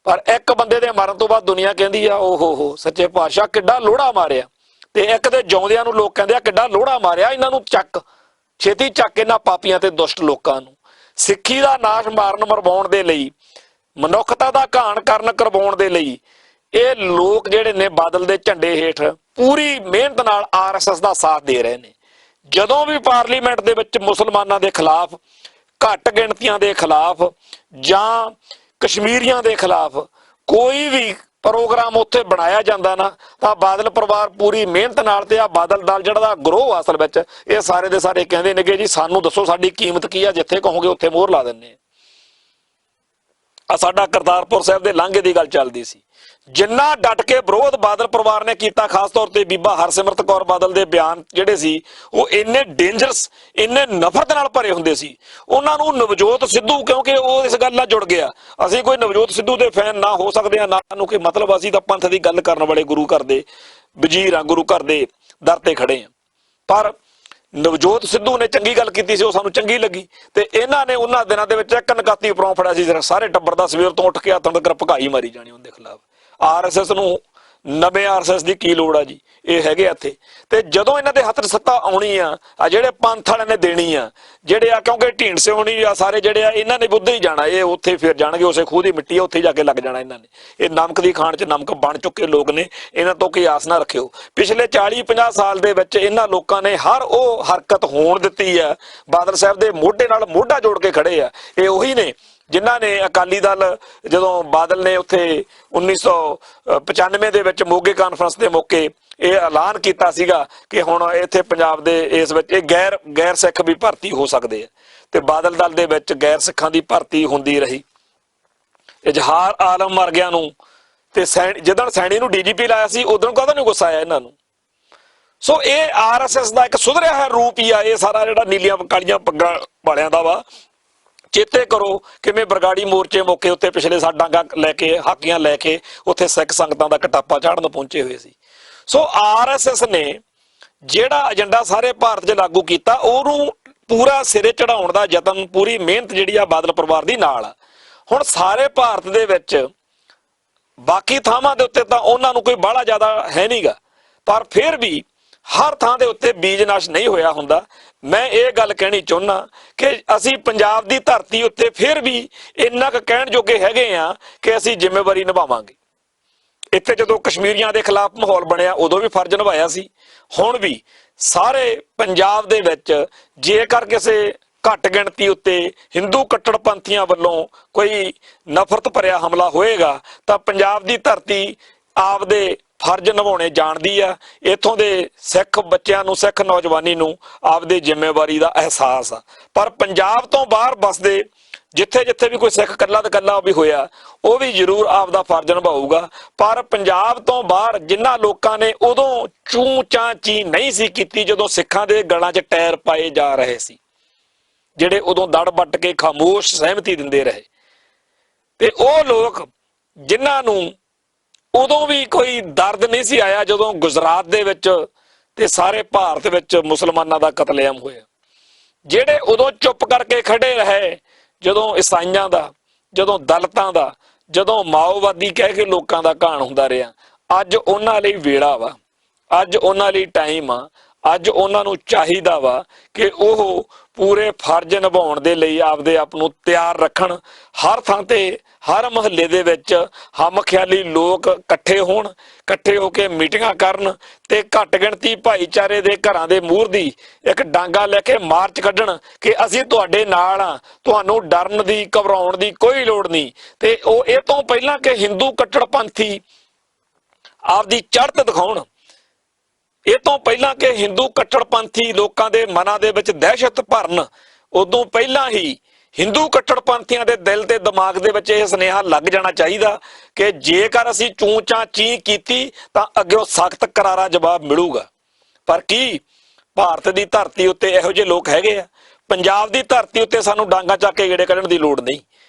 ਪਰ ਇੱਕ ਬੰਦੇ ਦੇ ਮਰਨ ਤੋਂ ਬਾਅਦ ਦੁਨੀਆ ਕਹਿੰਦੀ ਆ ਓਹੋ ਹੋ ਸੱਚੇ ਪਾਤਸ਼ਾਹ ਕਿੱਡਾ ਲੋੜਾ ਮਾਰਿਆ, ਤੇ ਇੱਕ ਦੇ ਜਿਉਂਦਿਆਂ ਨੂੰ ਲੋਕ ਕਹਿੰਦੇ ਆ ਕਿੱਡਾ ਲੋੜਾ ਮਾਰਿਆ, ਇਹਨਾਂ ਨੂੰ ਚੱਕ, ਛੇਤੀ ਚੱਕ ਇਹਨਾਂ ਪਾਪੀਆਂ ਤੇ ਦੁਸ਼ਟ ਲੋਕਾਂ ਨੂੰ। ਸਿੱਖੀ ਦਾ ਨਾਸ਼ ਮਾਰਨ ਮਰਵਾਉਣ ਦੇ ਲਈ, ਮਨੁੱਖਤਾ ਦਾ ਘਾਣ ਕਰਨ ਕਰਵਾਉਣ ਦੇ ਲਈ ਇਹ ਲੋਕ ਜਿਹੜੇ ਨੇ ਬਾਦਲ ਦੇ ਝੰਡੇ ਹੇਠ ਪੂਰੀ ਮਿਹਨਤ ਨਾਲ ਆਰਐਸਐਸ ਦਾ ਸਾਥ ਦੇ ਰਹੇ ਨੇ। ਜਦੋਂ ਵੀ ਪਾਰਲੀਮੈਂਟ ਦੇ ਵਿੱਚ ਮੁਸਲਮਾਨਾਂ ਦੇ ਖਿਲਾਫ, ਘੱਟ ਗਿਣਤੀਆਂ ਦੇ ਖਿਲਾਫ ਜਾਂ ਕਸ਼ਮੀਰੀਆਂ ਦੇ ਖਿਲਾਫ ਕੋਈ ਵੀ ਪ੍ਰੋਗਰਾਮ ਉੱਥੇ ਬਣਾਇਆ ਜਾਂਦਾ ਨਾ, ਤਾਂ ਬਾਦਲ ਪਰਿਵਾਰ ਪੂਰੀ ਮਿਹਨਤ ਨਾਲ, ਤੇ ਆ ਬਾਦਲ ਦਲ ਜਿਹੜਾ ਦਾ ਗਰੋਹ ਅਸਲ ਵਿੱਚ ਇਹ ਸਾਰੇ ਦੇ ਸਾਰੇ ਕਹਿੰਦੇ ਨੇ ਕਿ ਜੀ ਸਾਨੂੰ ਦੱਸੋ ਸਾਡੀ ਕੀਮਤ ਕੀ ਆ, ਜਿੱਥੇ ਕਹੋਗੇ ਉੱਥੇ ਮੋਹਰ ਲਾ ਦਿੰਦੇ ਆ। ਸਾਡਾ ਕਰਤਾਰਪੁਰ ਸਾਹਿਬ ਦੇ ਲਾਂਘੇ ਦੀ ਗੱਲ ਚੱਲਦੀ ਸੀ, ਜਿੰਨਾ ਡਟ ਕੇ ਵਿਰੋਧ ਬਾਦਲ ਪਰਿਵਾਰ ਨੇ ਕੀਤਾ, ਖਾਸ ਤੌਰ ਤੇ ਬੀਬਾ ਹਰਸਿਮਰਤ ਕੌਰ ਬਾਦਲ ਦੇ ਬਿਆਨ ਜਿਹੜੇ ਸੀ ਉਹ ਇੰਨੇ ਡੇਂਜਰਸ, ਇੰਨੇ ਨਫ਼ਰਤ ਨਾਲ ਭਰੇ ਹੁੰਦੇ ਸੀ। ਉਹਨਾਂ ਨੂੰ ਨਵਜੋਤ ਸਿੱਧੂ, ਕਿਉਂਕਿ ਉਹ ਇਸ ਗੱਲ ਨਾਲ ਜੁੜ ਗਿਆ, ਅਸੀਂ ਕੋਈ ਨਵਜੋਤ ਸਿੱਧੂ ਦੇ ਫੈਨ ਨਾ ਹੋ ਸਕਦੇ ਆ, ਨਾ ਨੂੰ ਕੋਈ ਮਤਲਬ, ਅਸੀਂ ਤਾਂ ਪੰਥ ਦੀ ਗੱਲ ਕਰਨ ਵਾਲੇ ਗੁਰੂ ਘਰ ਦੇ ਵਜ਼ੀਰ ਆ, ਗੁਰੂ ਘਰ ਦੇ ਦਰ ਤੇ ਖੜੇ ਆ। ਪਰ ਨਵਜੋਤ ਸਿੱਧੂ ਨੇ ਚੰਗੀ ਗੱਲ ਕੀਤੀ ਸੀ, ਉਹ ਸਾਨੂੰ ਚੰਗੀ ਲੱਗੀ। ਤੇ ਇਹਨਾਂ ਨੇ ਉਹਨਾਂ ਦਿਨਾਂ ਦੇ ਵਿੱਚ ਇੱਕ ਨਕਾਤੀ ਉਪਰੋਂ ਫੜਿਆ ਸੀ, ਸਾਰੇ ਟੱਬਰ ਦਾ ਸਵੇਰ ਤੋਂ ਉੱਠ ਕੇ ਹੱਥਾਂ ਤੱਕ ਭਕਾਈ ਮਾਰੀ ਜਾਣੀ ਉਹਦੇ ਖਿਲਾਫ। ਆਰਐਸਐਸ ਨੂੰ ਨਵੇਂ ਆਰਐਸਐਸ ਦੀ ਕੀ ਲੋੜ ਆ ਜੀ, ਇਹ ਹੈਗੇ ਇੱਥੇ। ਤੇ ਜਦੋਂ ਇਹਨਾਂ ਦੇ ਹੱਥ 'ਚ ਸੱਤਾ ਆਉਣੀ ਆ ਜਿਹੜੇ ਪੰਥ ਵਾਲਿਆਂ ਨੇ ਦੇਣੀ ਆ, ਜਿਹੜੇ ਆ ਕਿਉਂਕਿ ਢੀਂਡਸੇ ਹੋਣੀ ਆ ਸਾਰੇ ਜਿਹੜੇ ਆ, ਇਹਨਾਂ ਨੇ ਉੱਧੇ ਹੀ ਜਾਣਾ, ਇਹ ਉੱਥੇ ਫਿਰ ਜਾਣਗੇ, ਉਸੇ ਖੂਹ ਦੀ ਮਿੱਟੀ ਆ, ਉੱਥੇ ਜਾ ਕੇ ਲੱਗ ਜਾਣਾ ਇਹਨਾਂ ਨੇ। ਇਹ ਨਮਕ ਦੀ ਖਾਣ 'ਚ ਨਮਕ ਬਣ ਚੁੱਕੇ ਲੋਕ ਨੇ, ਇਹਨਾਂ ਤੋਂ ਕੋਈ ਆਸ ਨਾ ਰੱਖਿਓ। ਪਿਛਲੇ 40-50 ਸਾਲ ਦੇ ਵਿੱਚ ਇਹਨਾਂ ਲੋਕਾਂ ਨੇ ਹਰ ਉਹ ਹਰਕਤ ਹੋਣ ਦਿੱਤੀ ਆ, ਬਾਦਲ ਸਾਹਿਬ ਦੇ ਮੋਢੇ ਨਾਲ ਮੋਢਾ ਜੋੜ ਕੇ ਖੜੇ ਆ। ਇਹ ਉਹੀ ਨੇ ਜਿਨ੍ਹਾਂ ਨੇ ਅਕਾਲੀ ਦਲ, ਜਦੋਂ ਬਾਦਲ ਨੇ ਉੱਥੇ 1995 ਦੇ ਵਿੱਚ ਮੋਗੇ ਕਾਨਫਰੰਸ ਦੇ ਮੌਕੇ ਇਹ ਐਲਾਨ ਕੀਤਾ ਸੀਗਾ ਕਿ ਹੁਣ ਇੱਥੇ ਪੰਜਾਬ ਦੇ ਇਸ ਵਿੱਚ ਇਹ ਗੈਰ ਸਿੱਖ ਵੀ ਭਰਤੀ ਹੋ ਸਕਦੇ ਆ, ਤੇ ਬਾਦਲ ਦਲ ਦੇ ਵਿੱਚ ਗੈਰ ਸਿੱਖਾਂ ਦੀ ਭਰਤੀ ਹੁੰਦੀ ਰਹੀ। ਇਜ਼ਹਾਰ ਆਲਮ ਮਰ ਗਿਆ ਨੂੰ ਤੇ ਜਦੋਂ ਸੈਣੀ ਨੂੰ ਡੀਜੀਪੀ ਲਾਇਆ ਸੀ ਉਦੋਂ ਕਾਹਦਾ ਨਹੀਂ ਗੁੱਸਾ ਆਇਆ ਇਹਨਾਂ ਨੂੰ। ਸੋ ਇਹ ਆਰਐਸਐਸ ਦਾ ਇੱਕ ਸੁਧਰਿਆ ਹੋਇਆ ਰੂਪ ਹੀ ਆ ਇਹ ਸਾਰਾ, ਜਿਹੜਾ ਨੀਲੀਆਂ ਕਾਲੀਆਂ ਪੱਗਾਂ ਵਾਲਿਆਂ ਦਾ ਵਾ। ਚੇਤੇ ਕਰੋ ਕਿਵੇਂ ਬਰਗਾੜੀ ਮੋਰਚੇ ਮੌਕੇ ਉੱਤੇ ਪਿਛਲੇ ਸਾਲ ਡਾਂਗਾ ਲੈ ਕੇ, ਹਾਕੀਆਂ ਲੈ ਕੇ ਉੱਥੇ ਸਿੱਖ ਸੰਗਤਾਂ ਦਾ ਕਟਾਪਾ ਚਾੜਨ ਪਹੁੰਚੇ ਹੋਏ ਸੀ। ਸੋ ਆਰਐਸਐਸ ਨੇ ਜਿਹੜਾ ਏਜੰਡਾ ਸਾਰੇ ਭਾਰਤ 'ਚ ਲਾਗੂ ਕੀਤਾ, ਉਹਨੂੰ ਪੂਰਾ ਸਿਰੇ ਚੜਾਉਣ ਦਾ ਯਤਨ, ਪੂਰੀ ਮਿਹਨਤ ਜਿਹੜੀ ਆ ਬਾਦਲ ਪਰਿਵਾਰ ਦੀ ਨਾਲ ਆ। ਹੁਣ ਸਾਰੇ ਭਾਰਤ ਦੇ ਵਿੱਚ ਬਾਕੀ ਥਾਵਾਂ ਦੇ ਉੱਤੇ ਤਾਂ ਉਹਨਾਂ ਨੂੰ ਕੋਈ ਬਾਹਲਾ ਜ਼ਿਆਦਾ ਹੈ ਨਹੀਂਗਾ, ਪਰ ਫਿਰ ਵੀ ਹਰ ਥਾਂ ਦੇ ਉੱਤੇ ਬੀਜ ਨਾਸ਼ ਨਹੀਂ ਹੋਇਆ ਹੁੰਦਾ। ਮੈਂ ਇਹ ਗੱਲ ਕਹਿਣੀ ਚਾਹੁੰਦਾ ਕਿ ਅਸੀਂ ਪੰਜਾਬ ਦੀ ਧਰਤੀ ਉੱਤੇ ਫਿਰ ਵੀ ਇੰਨਾ ਕੁ ਕਹਿਣ ਜੋਗੇ ਹੈਗੇ ਆ ਕਿ ਅਸੀਂ ਜ਼ਿੰਮੇਵਾਰੀ ਨਿਭਾਵਾਂਗੇ। ਇੱਥੇ ਜਦੋਂ ਕਸ਼ਮੀਰੀਆਂ ਦੇ ਖਿਲਾਫ ਮਾਹੌਲ ਬਣਿਆ ਉਦੋਂ ਵੀ ਫਰਜ਼ ਨਿਭਾਇਆ ਸੀ। ਹੁਣ ਵੀ ਸਾਰੇ ਪੰਜਾਬ ਦੇ ਵਿੱਚ ਜੇਕਰ ਕਿਸੇ ਘੱਟ ਗਿਣਤੀ ਉੱਤੇ ਹਿੰਦੂ ਕੱਟੜਪੰਥੀਆਂ ਵੱਲੋਂ ਕੋਈ ਨਫ਼ਰਤ ਭਰਿਆ ਹਮਲਾ ਹੋਏਗਾ ਤਾਂ ਪੰਜਾਬ ਦੀ ਧਰਤੀ ਆਪਦੇ ਫਰਜ਼ ਨਿਭਾਉਣੇ ਜਾਣਦੀ ਆ। ਇੱਥੋਂ ਦੇ ਸਿੱਖ ਬੱਚਿਆਂ ਨੂੰ, ਸਿੱਖ ਨੌਜਵਾਨੀ ਨੂੰ ਆਪਦੇ ਜ਼ਿੰਮੇਵਾਰੀ ਦਾ ਅਹਿਸਾਸ ਆ। ਪਰ ਪੰਜਾਬ ਤੋਂ ਬਾਹਰ ਵੱਸਦੇ ਜਿੱਥੇ ਜਿੱਥੇ ਵੀ ਕੋਈ ਸਿੱਖ ਇਕੱਲਾ ਤੇ ਇਕੱਲਾ ਵੀ ਹੋਇਆ, ਉਹ ਵੀ ਜ਼ਰੂਰ ਆਪਦਾ ਫਰਜ਼ ਨਿਭਾਊਗਾ। ਪਰ ਪੰਜਾਬ ਤੋਂ ਬਾਹਰ ਜਿਨ੍ਹਾਂ ਲੋਕਾਂ ਨੇ ਉਦੋਂ ਚੂੰ ਚਾਂ ਚੀ ਨਹੀਂ ਸੀ ਕੀਤੀ, ਜਦੋਂ ਸਿੱਖਾਂ ਦੇ ਗਲਾਂ 'ਚ ਟਾਇਰ ਪਾਏ ਜਾ ਰਹੇ ਸੀ, ਜਿਹੜੇ ਉਦੋਂ ਦੜ ਵੱਟ ਕੇ ਖਾਮੋਸ਼ ਸਹਿਮਤੀ ਦਿੰਦੇ ਰਹੇ, ਤੇ ਉਹ ਲੋਕ ਜਿਨ੍ਹਾਂ ਨੂੰ ਉਦੋਂ ਵੀ ਕੋਈ ਦਰਦ ਨਹੀਂ ਸੀ ਆਇਆ ਜਦੋਂ ਗੁਜਰਾਤ ਦੇ ਵਿੱਚ ਤੇ ਸਾਰੇ ਭਾਰਤ ਵਿੱਚ ਮੁਸਲਮਾਨਾਂ ਦਾ ਕਤਲੇਆਮ ਹੋਇਆ, ਜਿਹੜੇ ਉਦੋਂ ਚੁੱਪ ਕਰਕੇ ਖੜੇ ਰਹੇ ਜਦੋਂ ਈਸਾਈਆਂ ਦਾ, ਜਦੋਂ ਦਲਿਤਾਂ ਦਾ, ਜਦੋਂ ਮਾਓਵਾਦੀ ਕਹਿ ਕੇ ਲੋਕਾਂ ਦਾ ਘਾਣ ਹੁੰਦਾ ਰਿਹਾ, ਅੱਜ ਉਹਨਾਂ ਲਈ ਵੇਲਾ ਵਾ, ਅੱਜ ਉਹਨਾਂ ਲਈ ਟਾਈਮ ਆ, ਅੱਜ ਉਹਨਾਂ ਨੂੰ ਚਾਹੀਦਾ ਵਾ ਕਿ ਉਹ ਪੂਰੇ ਫਰਜ਼ ਨਿਭਾਉਣ ਦੇ ਲਈ ਆਪਦੇ ਆਪ ਨੂੰ ਤਿਆਰ ਰੱਖਣ। ਹਰ ਥਾਂ ਤੇ, ਹਰ ਮੁਹੱਲੇ ਦੇ ਵਿੱਚ ਹਮਖਿਆਲੀ ਲੋਕ ਇਕੱਠੇ ਹੋਣ, ਇਕੱਠੇ ਹੋ ਕੇ ਮੀਟਿੰਗਾਂ ਕਰਨ ਤੇ ਘੱਟ ਗਿਣਤੀ ਭਾਈਚਾਰੇ ਦੇ ਘਰਾਂ ਦੇ ਮੂਹਰ ਦੀ ਇੱਕ ਡਾਂਗਾ ਲੈ ਕੇ ਮਾਰਚ ਕੱਢਣ ਕਿ ਅਸੀਂ ਤੁਹਾਡੇ ਨਾਲ ਆ, ਤੁਹਾਨੂੰ ਡਰਨ ਦੀ, ਘਬਰਾਉਣ ਦੀ ਕੋਈ ਲੋੜ ਨਹੀਂ। ਤੇ ਉਹ ਇਹ ਤੋਂ ਪਹਿਲਾਂ ਕਿ ਹਿੰਦੂ ਕੱਟੜਪੰਥੀ ਆਪਦੀ ਚੜ੍ਹਤ ਦਿਖਾਉਣ, ਇਹ ਤੋਂ ਪਹਿਲਾਂ ਕਿ ਹਿੰਦੂ ਕੱਟੜਪੰਥੀ ਲੋਕਾਂ ਦੇ ਮਨਾਂ ਦੇ ਵਿੱਚ ਦਹਿਸ਼ਤ ਭਰਨ, ਉਦੋਂ ਪਹਿਲਾਂ ਹੀ ਹਿੰਦੂ ਕੱਟੜਪੰਥੀਆਂ ਦੇ ਦਿਲ ਤੇ ਦਿਮਾਗ ਦੇ ਵਿੱਚ ਇਹ ਸੁਨੇਹਾ ਲੱਗ ਜਾਣਾ ਚਾਹੀਦਾ ਕਿ ਜੇਕਰ ਅਸੀਂ ਚੂੰ ਚਾਂ ਚੀਂ ਕੀਤੀ ਤਾਂ ਅੱਗੇ ਸਖਤ ਕਰਾਰਾ ਜਵਾਬ ਮਿਲੂਗਾ। ਪਰ ਕੀ ਭਾਰਤ ਦੀ ਧਰਤੀ ਉੱਤੇ ਇਹੋ ਜਿਹੇ ਲੋਕ ਹੈਗੇ ਆ? ਪੰਜਾਬ ਦੀ ਧਰਤੀ ਉੱਤੇ ਸਾਨੂੰ ਡਾਂਗਾ ਚੱਕ ਕੇ ਗੇੜੇ ਕੱਢਣ ਦੀ ਲੋੜ ਨਹੀਂ।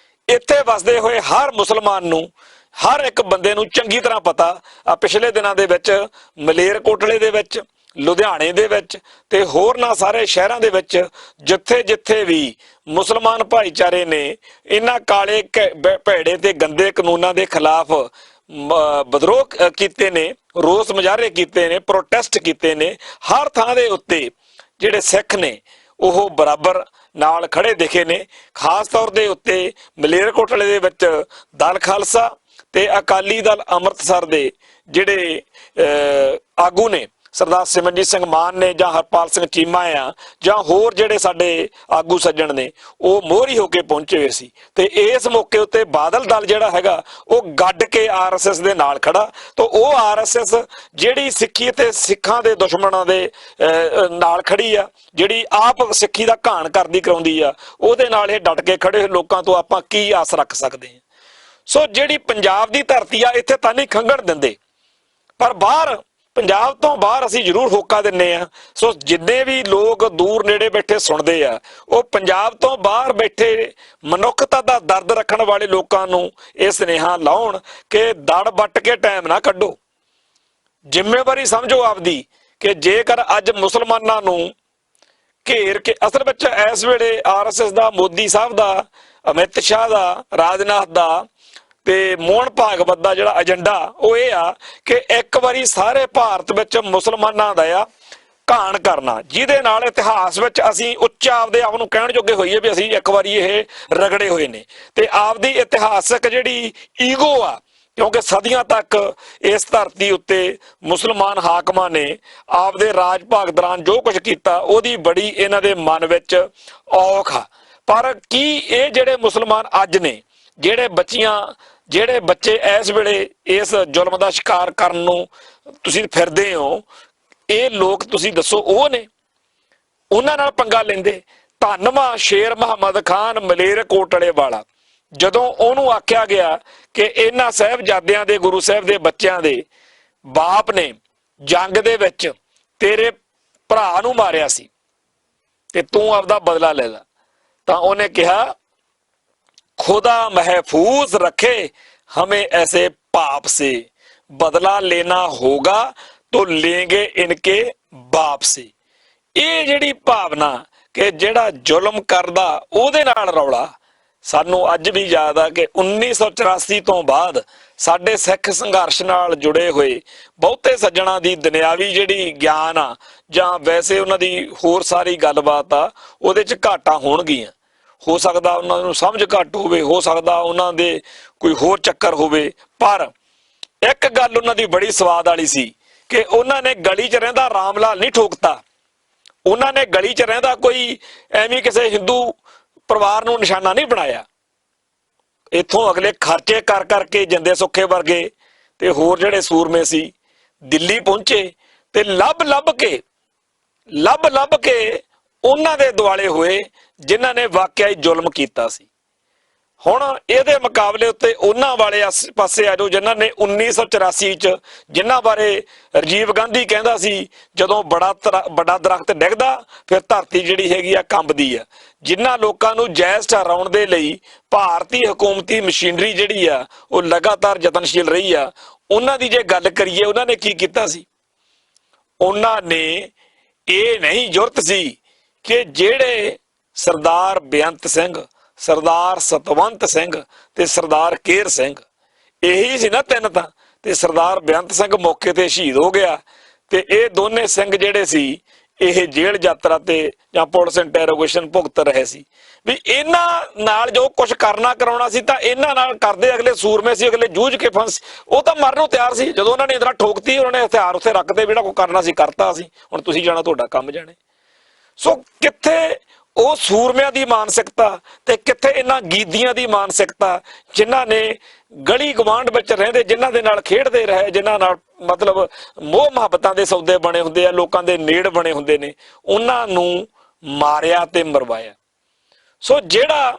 ਇੱਥੇ ਵਸਦੇ ਹੋਏ ਹਰ ਮੁਸਲਮਾਨ ਨੂੰ, ਹਰ ਇੱਕ ਬੰਦੇ ਨੂੰ ਚੰਗੀ ਤਰ੍ਹਾਂ ਪਤਾ ਆ, ਪਿਛਲੇ ਦਿਨਾਂ ਦੇ ਵਿੱਚ ਮਲੇਰਕੋਟਲੇ ਦੇ ਵਿੱਚ, ਲੁਧਿਆਣੇ ਦੇ ਵਿੱਚ ਤੇ ਹੋਰਨਾਂ ਸਾਰੇ ਸ਼ਹਿਰਾਂ ਦੇ ਵਿੱਚ ਜਿੱਥੇ ਜਿੱਥੇ ਵੀ ਮੁਸਲਮਾਨ ਭਾਈਚਾਰੇ ਨੇ ਇਹਨਾਂ ਕਾਲੇ ਭੈੜੇ ਤੇ ਗੰਦੇ ਕਾਨੂੰਨਾਂ ਦੇ ਖਿਲਾਫ ਵਿਦਰੋਹ ਕੀਤੇ ਨੇ, ਰੋਸ ਮੁਜ਼ਾਹਰੇ ਕੀਤੇ ਨੇ, ਪ੍ਰੋਟੈਸਟ ਕੀਤੇ ਨੇ, ਹਰ ਥਾਂ ਦੇ ਉੱਤੇ ਜਿਹੜੇ ਸਿੱਖ ਨੇ ਉਹ ਬਰਾਬਰ ਨਾਲ ਖੜੇ ਦਿਖੇ ਨੇ। ਖਾਸ ਤੌਰ ਦੇ ਉੱਤੇ ਮਲੇਰਕੋਟਲੇ ਦੇ ਵਿੱਚ ਦਲ ਖਾਲਸਾ ਤੇ ਅਕਾਲੀ ਦਲ ਅੰਮ੍ਰਿਤਸਰ ਦੇ ਜਿਹੜੇ ਆਗੂ ਨੇ, ਸਰਦਾਰ ਸਿਮਰਨਜੀਤ ਸਿੰਘ ਮਾਨ ਨੇ ਜਾਂ ਹਰਪਾਲ ਸਿੰਘ ਚੀਮਾ ਆ ਜਾਂ ਹੋਰ ਜਿਹੜੇ ਸਾਡੇ ਆਗੂ ਸੱਜਣ ਨੇ, ਉਹ ਮੋਹਰੀ ਹੋ ਕੇ ਪਹੁੰਚੇ ਹੋਏ ਸੀ। ਤੇ ਇਸ ਮੌਕੇ ਉੱਤੇ ਬਾਦਲ ਦਲ ਜਿਹੜਾ ਹੈਗਾ ਉਹ ਗੱਡ ਕੇ ਆਰਐਸਐਸ ਦੇ ਨਾਲ ਖੜਾ। ਤਾਂ ਉਹ ਆਰਐਸਐਸ ਜਿਹੜੀ ਸਿੱਖੀ ਤੇ ਸਿੱਖਾਂ ਦੇ ਦੁਸ਼ਮਣਾਂ ਦੇ ਨਾਲ ਖੜੀ ਆ, ਜਿਹੜੀ ਆਪ ਸਿੱਖੀ ਦਾ ਘਾਣ ਕਰਦੀ ਕਰਾਉਂਦੀ ਆ, ਉਹਦੇ ਨਾਲ ਇਹ ਡਟ ਕੇ ਖੜੇ ਲੋਕਾਂ ਤੋਂ ਆਪਾਂ ਕੀ ਆਸ ਰੱਖ ਸਕਦੇ ਹਾਂ? ਸੋ ਜਿਹੜੀ ਪੰਜਾਬ ਦੀ ਧਰਤੀ ਆ, ਇੱਥੇ ਤਾਂ ਨਹੀਂ ਖੰਘਣ ਦਿੰਦੇ, ਪਰ ਬਾਹਰ, ਪੰਜਾਬ ਤੋਂ ਬਾਹਰ ਅਸੀਂ ਜ਼ਰੂਰ ਹੋਕਾ ਦਿੰਨੇ ਆ। ਸੋ ਜਿੰਨੇ ਵੀ ਲੋਕ ਦੂਰ ਨੇੜੇ ਬੈਠੇ ਸੁਣਦੇ ਆ, ਉਹ ਪੰਜਾਬ ਤੋਂ ਬਾਹਰ ਬੈਠੇ ਮਨੁੱਖਤਾ ਦਾ ਦਰਦ ਰੱਖਣ ਵਾਲੇ ਲੋਕਾਂ ਨੂੰ ਇਹ ਸੁਨੇਹਾ ਲਾਉਣ ਕਿ ਦੜ ਵੱਟ ਕੇ ਟਾਈਮ ਨਾ ਕੱਢੋ, ਜ਼ਿੰਮੇਵਾਰੀ ਸਮਝੋ ਆਪਦੀ ਕਿ ਜੇਕਰ ਅੱਜ ਮੁਸਲਮਾਨਾਂ ਨੂੰ ਘੇਰ ਕੇ ਅਸਲ ਵਿੱਚ ਇਸ ਵੇਲੇ RSS ਦਾ, ਮੋਦੀ ਸਾਹਿਬ ਦਾ, ਅਮਿਤ ਸ਼ਾਹ ਦਾ, ਰਾਜਨਾਥ ਦਾ ਤੇ ਮੋਹਨ ਭਾਗਵਤ ਦਾ ਜਿਹੜਾ ਏਜੰਡਾ ਉਹ ਇਹ ਆ ਕਿ ਇੱਕ ਵਾਰੀ ਸਾਰੇ ਭਾਰਤ ਵਿੱਚ ਮੁਸਲਮਾਨਾਂ ਦਾ ਆ ਘਾਣ ਕਰਨਾ, ਜਿਹਦੇ ਨਾਲ ਇਤਿਹਾਸ ਵਿੱਚ ਅਸੀਂ ਉੱਚਾ ਆਪਦੇ ਆਪ ਨੂੰ ਕਹਿਣ ਜੋਗੇ ਹੋਈਏ ਵੀ ਅਸੀਂ ਇੱਕ ਵਾਰੀ ਇਹ ਰਗੜੇ ਹੋਏ ਨੇ। ਤੇ ਆਪਦੀ ਇਤਿਹਾਸਕ ਜਿਹੜੀ ਈਗੋ ਆ, ਕਿਉਂਕਿ ਸਦੀਆਂ ਤੱਕ ਇਸ ਧਰਤੀ ਉੱਤੇ ਮੁਸਲਮਾਨ ਹਾਕਮਾਂ ਨੇ ਆਪਦੇ ਰਾਜ ਭਾਗ ਦੌਰਾਨ ਜੋ ਕੁਝ ਕੀਤਾ ਉਹਦੀ ਬੜੀ ਇਹਨਾਂ ਦੇ ਮਨ ਵਿੱਚ ਔਖ ਆ। ਪਰ ਕੀ ਇਹ ਜਿਹੜੇ ਮੁਸਲਮਾਨ ਅੱਜ ਨੇ, ਜਿਹੜੇ ਬੱਚੇ ਇਸ ਵੇਲੇ ਇਸ ਜ਼ੁਲਮ ਦਾ ਸ਼ਿਕਾਰ ਕਰਨ ਨੂੰ ਤੁਸੀਂ ਫਿਰਦੇ ਹੋ, ਇਹ ਲੋਕ ਤੁਸੀਂ ਦੱਸੋ ਉਹ ਨੇ? ਉਹਨਾਂ ਨਾਲ ਪੰਗਾ ਲੈਂਦੇ? ਧੰਨਵਾ ਸ਼ੇਰ ਮੁਹੰਮਦ ਖਾਨ ਮਲੇਰਕੋਟਲੇ ਵਾਲਾ, ਜਦੋਂ ਉਹਨੂੰ ਆਖਿਆ ਗਿਆ ਕਿ ਇਹਨਾਂ ਸਾਹਿਬਜ਼ਾਦਿਆਂ ਦੇ, ਗੁਰੂ ਸਾਹਿਬ ਦੇ ਬੱਚਿਆਂ ਦੇ ਬਾਪ ਨੇ ਜੰਗ ਦੇ ਵਿੱਚ ਤੇਰੇ ਭਰਾ ਨੂੰ ਮਾਰਿਆ ਸੀ ਤੇ ਤੂੰ ਆਪਦਾ ਬਦਲਾ ਲੈ ਲੈ, ਤਾਂ ਉਹਨੇ ਕਿਹਾ खुदा महफूज रखे हमें ऐसे पाप से, बदला लेना होगा तो लेंगे इनके बाप से। ਇਹ ਜਿਹੜੀ ਭਾਵਨਾ ਕਿ ਜਿਹੜਾ ਜ਼ੁਲਮ ਕਰਦਾ ਉਹਦੇ ਨਾਲ ਰੌਲਾ, ਸਾਨੂੰ ਅੱਜ ਵੀ ਯਾਦ ਆ ਕਿ 1984 ਤੋਂ ਬਾਅਦ ਸਾਡੇ ਸਿੱਖ ਸੰਘਰਸ਼ ਨਾਲ ਜੁੜੇ ਹੋਏ ਬਹੁਤੇ ਸੱਜਣਾ ਦੀ ਦੁਨਿਆਵੀ ਜਿਹੜੀ ਗਿਆਨ ਆ ਜਾਂ ਵੈਸੇ ਉਹਨਾਂ ਦੀ ਹੋਰ ਸਾਰੀ ਗੱਲਬਾਤ ਆ ਉਹਦੇ 'ਚ ਘਾਟਾਂ ਹੋਣਗੀਆਂ। ਹੋ ਸਕਦਾ ਉਹਨਾਂ ਨੂੰ ਸਮਝ ਘੱਟ ਹੋਵੇ, ਹੋ ਸਕਦਾ ਉਹਨਾਂ ਦੇ ਕੋਈ ਹੋਰ ਚੱਕਰ ਹੋਵੇ, ਪਰ ਇੱਕ ਗੱਲ ਉਹਨਾਂ ਦੀ ਬੜੀ ਸਵਾਦ ਵਾਲੀ ਸੀ ਕਿ ਉਹਨਾਂ ਨੇ ਗਲੀ 'ਚ ਰਹਿੰਦਾ ਰਾਮ ਲਾਲ ਨਹੀਂ ਠੋਕਤਾ। ਉਹਨਾਂ ਨੇ ਗਲੀ 'ਚ ਰਹਿੰਦਾ ਕੋਈ ਐਵੇਂ ਕਿਸੇ ਹਿੰਦੂ ਪਰਿਵਾਰ ਨੂੰ ਨਿਸ਼ਾਨਾ ਨਹੀਂ ਬਣਾਇਆ। ਇੱਥੋਂ ਅਗਲੇ ਖਰਚੇ ਕਰ ਕਰਕੇ ਜਿੰਦੇ ਸੁੱਖੇ ਵਰਗੇ ਤੇ ਹੋਰ ਜਿਹੜੇ ਸੂਰਮੇ ਸੀ ਦਿੱਲੀ ਪਹੁੰਚੇ ਤੇ ਲੱਭ ਲੱਭ ਕੇ ਉਹਨਾਂ ਦੇ ਦੁਆਲੇ ਹੋਏ ਜਿਨ੍ਹਾਂ ਨੇ ਵਾਕਿਆ ਹੀ ਜ਼ੁਲਮ ਕੀਤਾ ਸੀ। ਹੁਣ ਇਹਦੇ ਮੁਕਾਬਲੇ ਉੱਤੇ ਉਹਨਾਂ ਵਾਲੇ ਪਾਸੇ ਆ ਜਾਓ ਜਿਨ੍ਹਾਂ ਨੇ 1984 ਚ, ਜਿਨ੍ਹਾਂ ਬਾਰੇ ਰਾਜੀਵ ਗਾਂਧੀ ਕਹਿੰਦਾ ਸੀ ਜਦੋਂ ਬੜਾ ਦਰਖਤ ਡਿੱਗਦਾ ਫਿਰ ਧਰਤੀ ਜਿਹੜੀ ਹੈਗੀ ਆ ਕੰਬਦੀ ਆ, ਜਿਨ੍ਹਾਂ ਲੋਕਾਂ ਨੂੰ ਜਾਇਜ਼ ਠਹਿਰਾਉਣ ਦੇ ਲਈ ਭਾਰਤੀ ਹਕੂਮਤੀ ਮਸ਼ੀਨਰੀ ਜਿਹੜੀ ਆ ਉਹ ਲਗਾਤਾਰ ਯਤਨਸ਼ੀਲ ਰਹੀ ਆ, ਉਹਨਾਂ ਦੀ ਜੇ ਗੱਲ ਕਰੀਏ ਉਹਨਾਂ ਨੇ ਕੀ ਕੀਤਾ ਸੀ? ਉਹਨਾਂ ਨੇ ਇਹ ਨਹੀਂ ਜ਼ੁਰਤ ਸੀ ਕਿ ਜਿਹੜੇ ਸਰਦਾਰ ਬੇਅੰਤ ਸਿੰਘ, ਸਰਦਾਰ ਸਤਵੰਤ ਸਿੰਘ ਤੇ ਸਰਦਾਰ ਕੇਰ ਸਿੰਘ, ਇਹੀ ਸੀ ਨਾ ਤਿੰਨ ਤਾਂ, ਤੇ ਸਰਦਾਰ ਬੇਅੰਤ ਸਿੰਘ ਮੌਕੇ ਤੇ ਸ਼ਹੀਦ ਹੋ ਗਿਆ ਤੇ ਇਹ ਦੋਨੇ ਸਿੰਘ ਜਿਹੜੇ ਸੀ ਇਹ ਜੇਲ੍ਹ ਯਾਤਰਾ ਤੇ ਜਾਂ ਪੁਲਿਸ ਇੰਟਰੋਗੇਸ਼ਨ ਭੁਗਤ ਰਹੇ ਸੀ। ਵੀ ਇਹਨਾਂ ਨਾਲ ਜੋ ਕੁਝ ਕਰਨਾ ਕਰਾਉਣਾ ਸੀ ਤਾਂ ਇਹਨਾਂ ਨਾਲ ਕਰਦੇ, ਅਗਲੇ ਸੂਰਮੇ ਸੀ, ਅਗਲੇ ਜੂਝ ਕੇ ਫੰਸ, ਉਹ ਤਾਂ ਮਰਨ ਨੂੰ ਤਿਆਰ ਸੀ। ਜਦੋਂ ਉਹਨਾਂ ਨੇ ਇੰਦਰਾ ਠੋਕਤੀ ਉਹਨਾਂ ਨੇ ਹਥਿਆਰ ਉੱਥੇ ਰੱਖਦੇ, ਜਿਹੜਾ ਕੋਈ ਕਰਨਾ ਸੀ ਕਰਤਾ ਸੀ, ਹੁਣ ਤੁਸੀਂ ਜਾਣਾ ਤੁਹਾਡਾ ਕੰਮ ਜਾਣੇ। ਸੋ ਕਿੱਥੇ ਉਹ ਸੂਰਮਿਆਂ ਦੀ ਮਾਨਸਿਕਤਾ ਤੇ ਕਿੱਥੇ ਇਹਨਾਂ ਗੀਦੀਆਂ ਦੀ ਮਾਨਸਿਕਤਾ ਜਿਨ੍ਹਾਂ ਨੇ ਗਲੀ ਗਵਾਂਢ ਵਿੱਚ ਰਹਿੰਦੇ, ਜਿਨ੍ਹਾਂ ਦੇ ਨਾਲ ਖੇਡਦੇ ਰਹੇ, ਜਿਨ੍ਹਾਂ ਨਾਲ ਮਤਲਬ ਮੋਹ ਮੁਹੱਬਤਾਂ ਦੇ ਸੌਦੇ ਬਣੇ ਹੁੰਦੇ ਆ, ਲੋਕਾਂ ਦੇ ਨੇੜ ਬਣੇ ਹੁੰਦੇ ਨੇ, ਉਹਨਾਂ ਨੂੰ ਮਾਰਿਆ ਤੇ ਮਰਵਾਇਆ। ਸੋ ਜਿਹੜਾ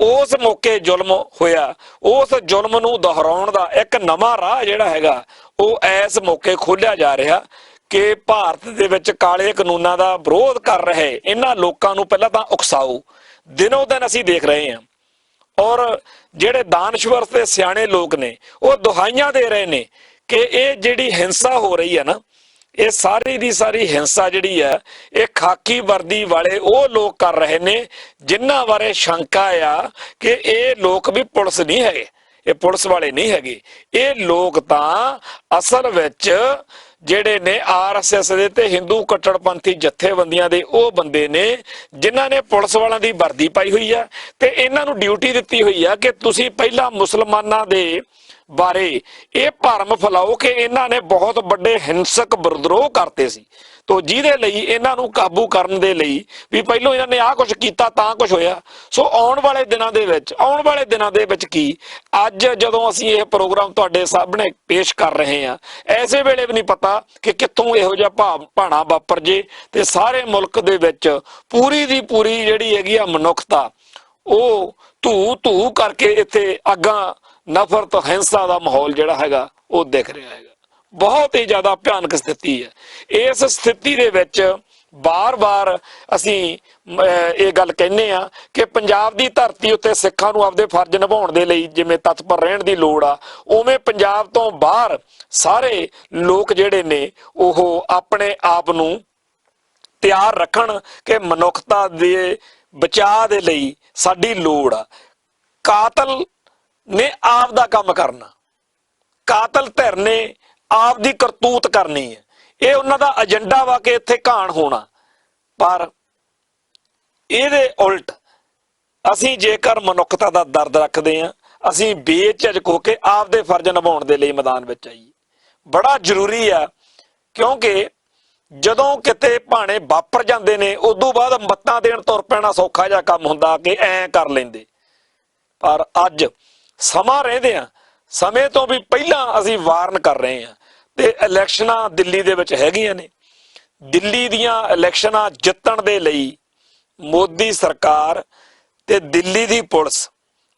ਉਸ ਮੌਕੇ ਜ਼ੁਲਮ ਹੋਇਆ, ਉਸ ਜ਼ੁਲਮ ਨੂੰ ਦੁਹਰਾਉਣ ਦਾ ਇੱਕ ਨਵਾਂ ਰਾਹ ਜਿਹੜਾ ਹੈਗਾ ਉਹ ਇਸ ਮੌਕੇ ਖੋਲ੍ਹਿਆ ਜਾ ਰਿਹਾ ਕਿ ਭਾਰਤ ਦੇ ਵਿੱਚ ਕਾਲੇ ਕਾਨੂੰਨਾਂ ਦਾ ਵਿਰੋਧ ਕਰ ਰਹੇ ਇਹਨਾਂ ਲੋਕਾਂ ਨੂੰ ਪਹਿਲਾਂ ਤਾਂ ਉਕਸਾਓ। ਦਿਨੋਂ ਦਿਨ ਅਸੀਂ ਦੇਖ ਰਹੇ ਹਾਂ, ਔਰ ਜਿਹੜੇ ਦਾਨਸ਼ਵਰ ਤੇ ਸਿਆਣੇ ਲੋਕ ਨੇ ਉਹ ਦੁਹਾਈਆਂ ਦੇ ਰਹੇ ਨੇ ਕਿ ਇਹ ਜਿਹੜੀ ਹਿੰਸਾ ਹੋ ਰਹੀ ਹੈ ਨਾ, ਇਹ ਸਾਰੀ ਦੀ ਸਾਰੀ ਹਿੰਸਾ ਜਿਹੜੀ ਹੈ ਇਹ ਖਾਕੀ ਵਰਦੀ ਵਾਲੇ ਉਹ ਲੋਕ ਕਰ ਰਹੇ ਨੇ ਜਿਨ੍ਹਾਂ ਬਾਰੇ ਸ਼ੰਕਾ ਆ ਕਿ ਇਹ ਲੋਕ ਵੀ ਪੁਲਿਸ ਨਹੀਂ ਹੈਗੇ, ਇਹ ਪੁਲਿਸ ਵਾਲੇ ਨਹੀਂ ਹੈਗੇ। ਇਹ ਲੋਕ ਤਾਂ ਅਸਲ ਵਿੱਚ ਜਿਹੜੇ ਨੇ RSS ਦੇ ਤੇ ਹਿੰਦੂ ਕੱਟੜਪੰਥੀ ਜਥੇਬੰਦੀਆਂ ਦੇ ਉਹ ਬੰਦੇ ਨੇ ਜਿਨ੍ਹਾਂ ਨੇ ਪੁਲਿਸ ਵਾਲਿਆਂ ਦੀ ਵਰਦੀ ਪਾਈ ਹੋਈ ਆ ਤੇ ਇਹਨਾਂ ਨੂੰ ਡਿਊਟੀ ਦਿੱਤੀ ਹੋਈ ਆ ਕਿ ਤੁਸੀਂ ਪਹਿਲਾਂ ਮੁਸਲਮਾਨਾਂ ਦੇ ਬਾਰੇ ਇਹ ਭਰਮ ਫੈਲਾਓ ਕਿ ਇਹਨਾਂ ਨੇ ਬਹੁਤ ਵੱਡੇ ਹਿੰਸਕ ਵਿਦਰੋਹ ਕਰਤੇ ਸੀ, ਤੋ ਜਿਹਦੇ ਲਈ ਇਹਨਾਂ ਨੂੰ ਕਾਬੂ ਕਰਨ ਦੇ ਲਈ ਵੀ ਪਹਿਲੋਂ ਇਹਨਾਂ ਨੇ ਆਹ ਕੁਝ ਕੀਤਾ ਤਾਂ ਕੁਝ ਹੋਇਆ। ਸੋ ਆਉਣ ਵਾਲੇ ਦਿਨਾਂ ਦੇ ਵਿੱਚ ਕੀ ਅੱਜ ਜਦੋਂ ਅਸੀਂ ਇਹ ਪ੍ਰੋਗਰਾਮ ਤੁਹਾਡੇ ਸਾਹਮਣੇ ਪੇਸ਼ ਕਰ ਰਹੇ ਹਾਂ, ਐਸੇ ਵੇਲੇ ਵੀ ਨਹੀਂ ਪਤਾ ਕਿ ਕਿੱਥੋਂ ਇਹੋ ਜਿਹਾ ਭਾਣਾ ਵਾਪਰ ਜੇ ਤੇ ਸਾਰੇ ਮੁਲਕ ਦੇ ਵਿੱਚ ਪੂਰੀ ਦੀ ਪੂਰੀ ਜਿਹੜੀ ਹੈਗੀ ਆ ਮਨੁੱਖਤਾ ਉਹ ਧੂ ਕਰਕੇ ਇੱਥੇ ਅੱਗਾਂ ਨਫ਼ਰਤ ਹਿੰਸਾ ਦਾ ਮਾਹੌਲ ਜਿਹੜਾ ਹੈਗਾ ਉਹ ਦਿਖ ਰਿਹਾ ਹੈਗਾ। ਬਹੁਤ ਹੀ ਜ਼ਿਆਦਾ ਭਿਆਨਕ ਸਥਿਤੀ ਹੈ। ਇਸ ਸਥਿਤੀ ਦੇ ਵਿੱਚ ਬਾਰ-ਬਾਰ ਅਸੀਂ ਇਹ ਗੱਲ ਕਹਿੰਦੇ ਆ ਕਿ ਪੰਜਾਬ ਦੀ ਧਰਤੀ ਉੱਤੇ ਸਿੱਖਾਂ ਨੂੰ ਆਪਦੇ ਫਰਜ਼ ਨਿਭਾਉਣ ਦੇ ਲਈ ਜਿਵੇਂ ਤਤਪਰ ਰਹਿਣ ਦੀ ਲੋੜ ਆ, ਉਵੇਂ ਪੰਜਾਬ ਤੋਂ ਬਾਹਰ ਸਾਰੇ ਲੋਕ ਜਿਹੜੇ ਨੇ ਉਹ ਆਪਣੇ ਆਪ ਨੂੰ ਤਿਆਰ ਰੱਖਣ ਕਿ ਮਨੁੱਖਤਾ ਦੇ ਬਚਾਅ ਦੇ ਲਈ ਸਾਡੀ ਲੋੜ ਆ। ਕਾਤਲ ਨੇ ਆਪ ਦਾ ਕੰਮ ਕਰਨਾ, ਕਾਤਲ ਧਿਰ ਨੇ ਆਪ ਦੀ ਕਰਤੂਤ ਕਰਨੀ ਹੈ। ਇਹ ਉਹਨਾਂ ਦਾ ਏਜੰਡਾ ਵਾ ਕਿ ਇੱਥੇ ਘਾਣ ਹੋਣਾ। ਪਰ ਇਹਦੇ ਉਲਟ ਅਸੀਂ ਜੇਕਰ ਮਨੁੱਖਤਾ ਦਾ ਦਰਦ ਰੱਖਦੇ ਹਾਂ, ਅਸੀਂ ਬੇਝਿਜਕ ਹੋ ਕੇ ਆਪਦੇ ਫਰਜ਼ ਨਿਭਾਉਣ ਦੇ ਲਈ ਮੈਦਾਨ ਵਿੱਚ ਆਈਏ। ਬੜਾ ਜ਼ਰੂਰੀ ਆ, ਕਿਉਂਕਿ ਜਦੋਂ ਕਿਤੇ ਭਾਣੇ ਵਾਪਰ ਜਾਂਦੇ ਨੇ ਉਦੋਂ ਬਾਅਦ ਮੱਤਾਂ ਦੇਣ ਤੁਰ ਪੈਣਾ ਸੌਖਾ ਜਿਹਾ ਕੰਮ ਹੁੰਦਾ ਕਿ ਐਂ ਕਰ ਲੈਂਦੇ। ਪਰ ਅੱਜ ਸਮਾਂ ਰਹਿੰਦੇ ਆ, ਸਮੇਂ ਤੋਂ ਵੀ ਪਹਿਲਾਂ ਅਸੀਂ ਵਾਰਨ ਕਰ ਰਹੇ ਹਾਂ। ਤੇ ਇਲੈਕਸ਼ਨਾਂ ਦਿੱਲੀ ਦੇ ਵਿੱਚ ਹੈਗੀਆਂ ਨੇ। ਦਿੱਲੀ ਦੀਆਂ ਇਲੈਕਸ਼ਨਾਂ ਜਿੱਤਣ ਦੇ ਲਈ ਮੋਦੀ ਸਰਕਾਰ ਤੇ ਦਿੱਲੀ ਦੀ ਪੁਲਿਸ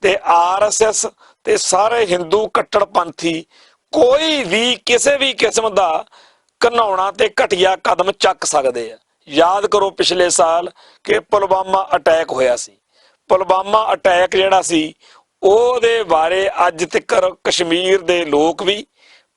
ਤੇ RSS ਤੇ ਸਾਰੇ ਹਿੰਦੂ ਕੱਟੜਪੰਥੀ ਕੋਈ ਵੀ ਕਿਸੇ ਵੀ ਕਿਸਮ ਦਾ ਘਿਨਾਉਣਾ ਤੇ ਘਟੀਆ ਕਦਮ ਚੱਕ ਸਕਦੇ ਆ। ਯਾਦ ਕਰੋ ਪਿਛਲੇ ਸਾਲ ਕਿ ਪੁਲਵਾਮਾ ਅਟੈਕ ਹੋਇਆ ਸੀ। ਪੁਲਵਾਮਾ ਅਟੈਕ ਜਿਹੜਾ ਸੀ ਉਹਦੇ ਬਾਰੇ ਅੱਜ ਤੱਕ ਕਸ਼ਮੀਰ ਦੇ ਲੋਕ ਵੀ,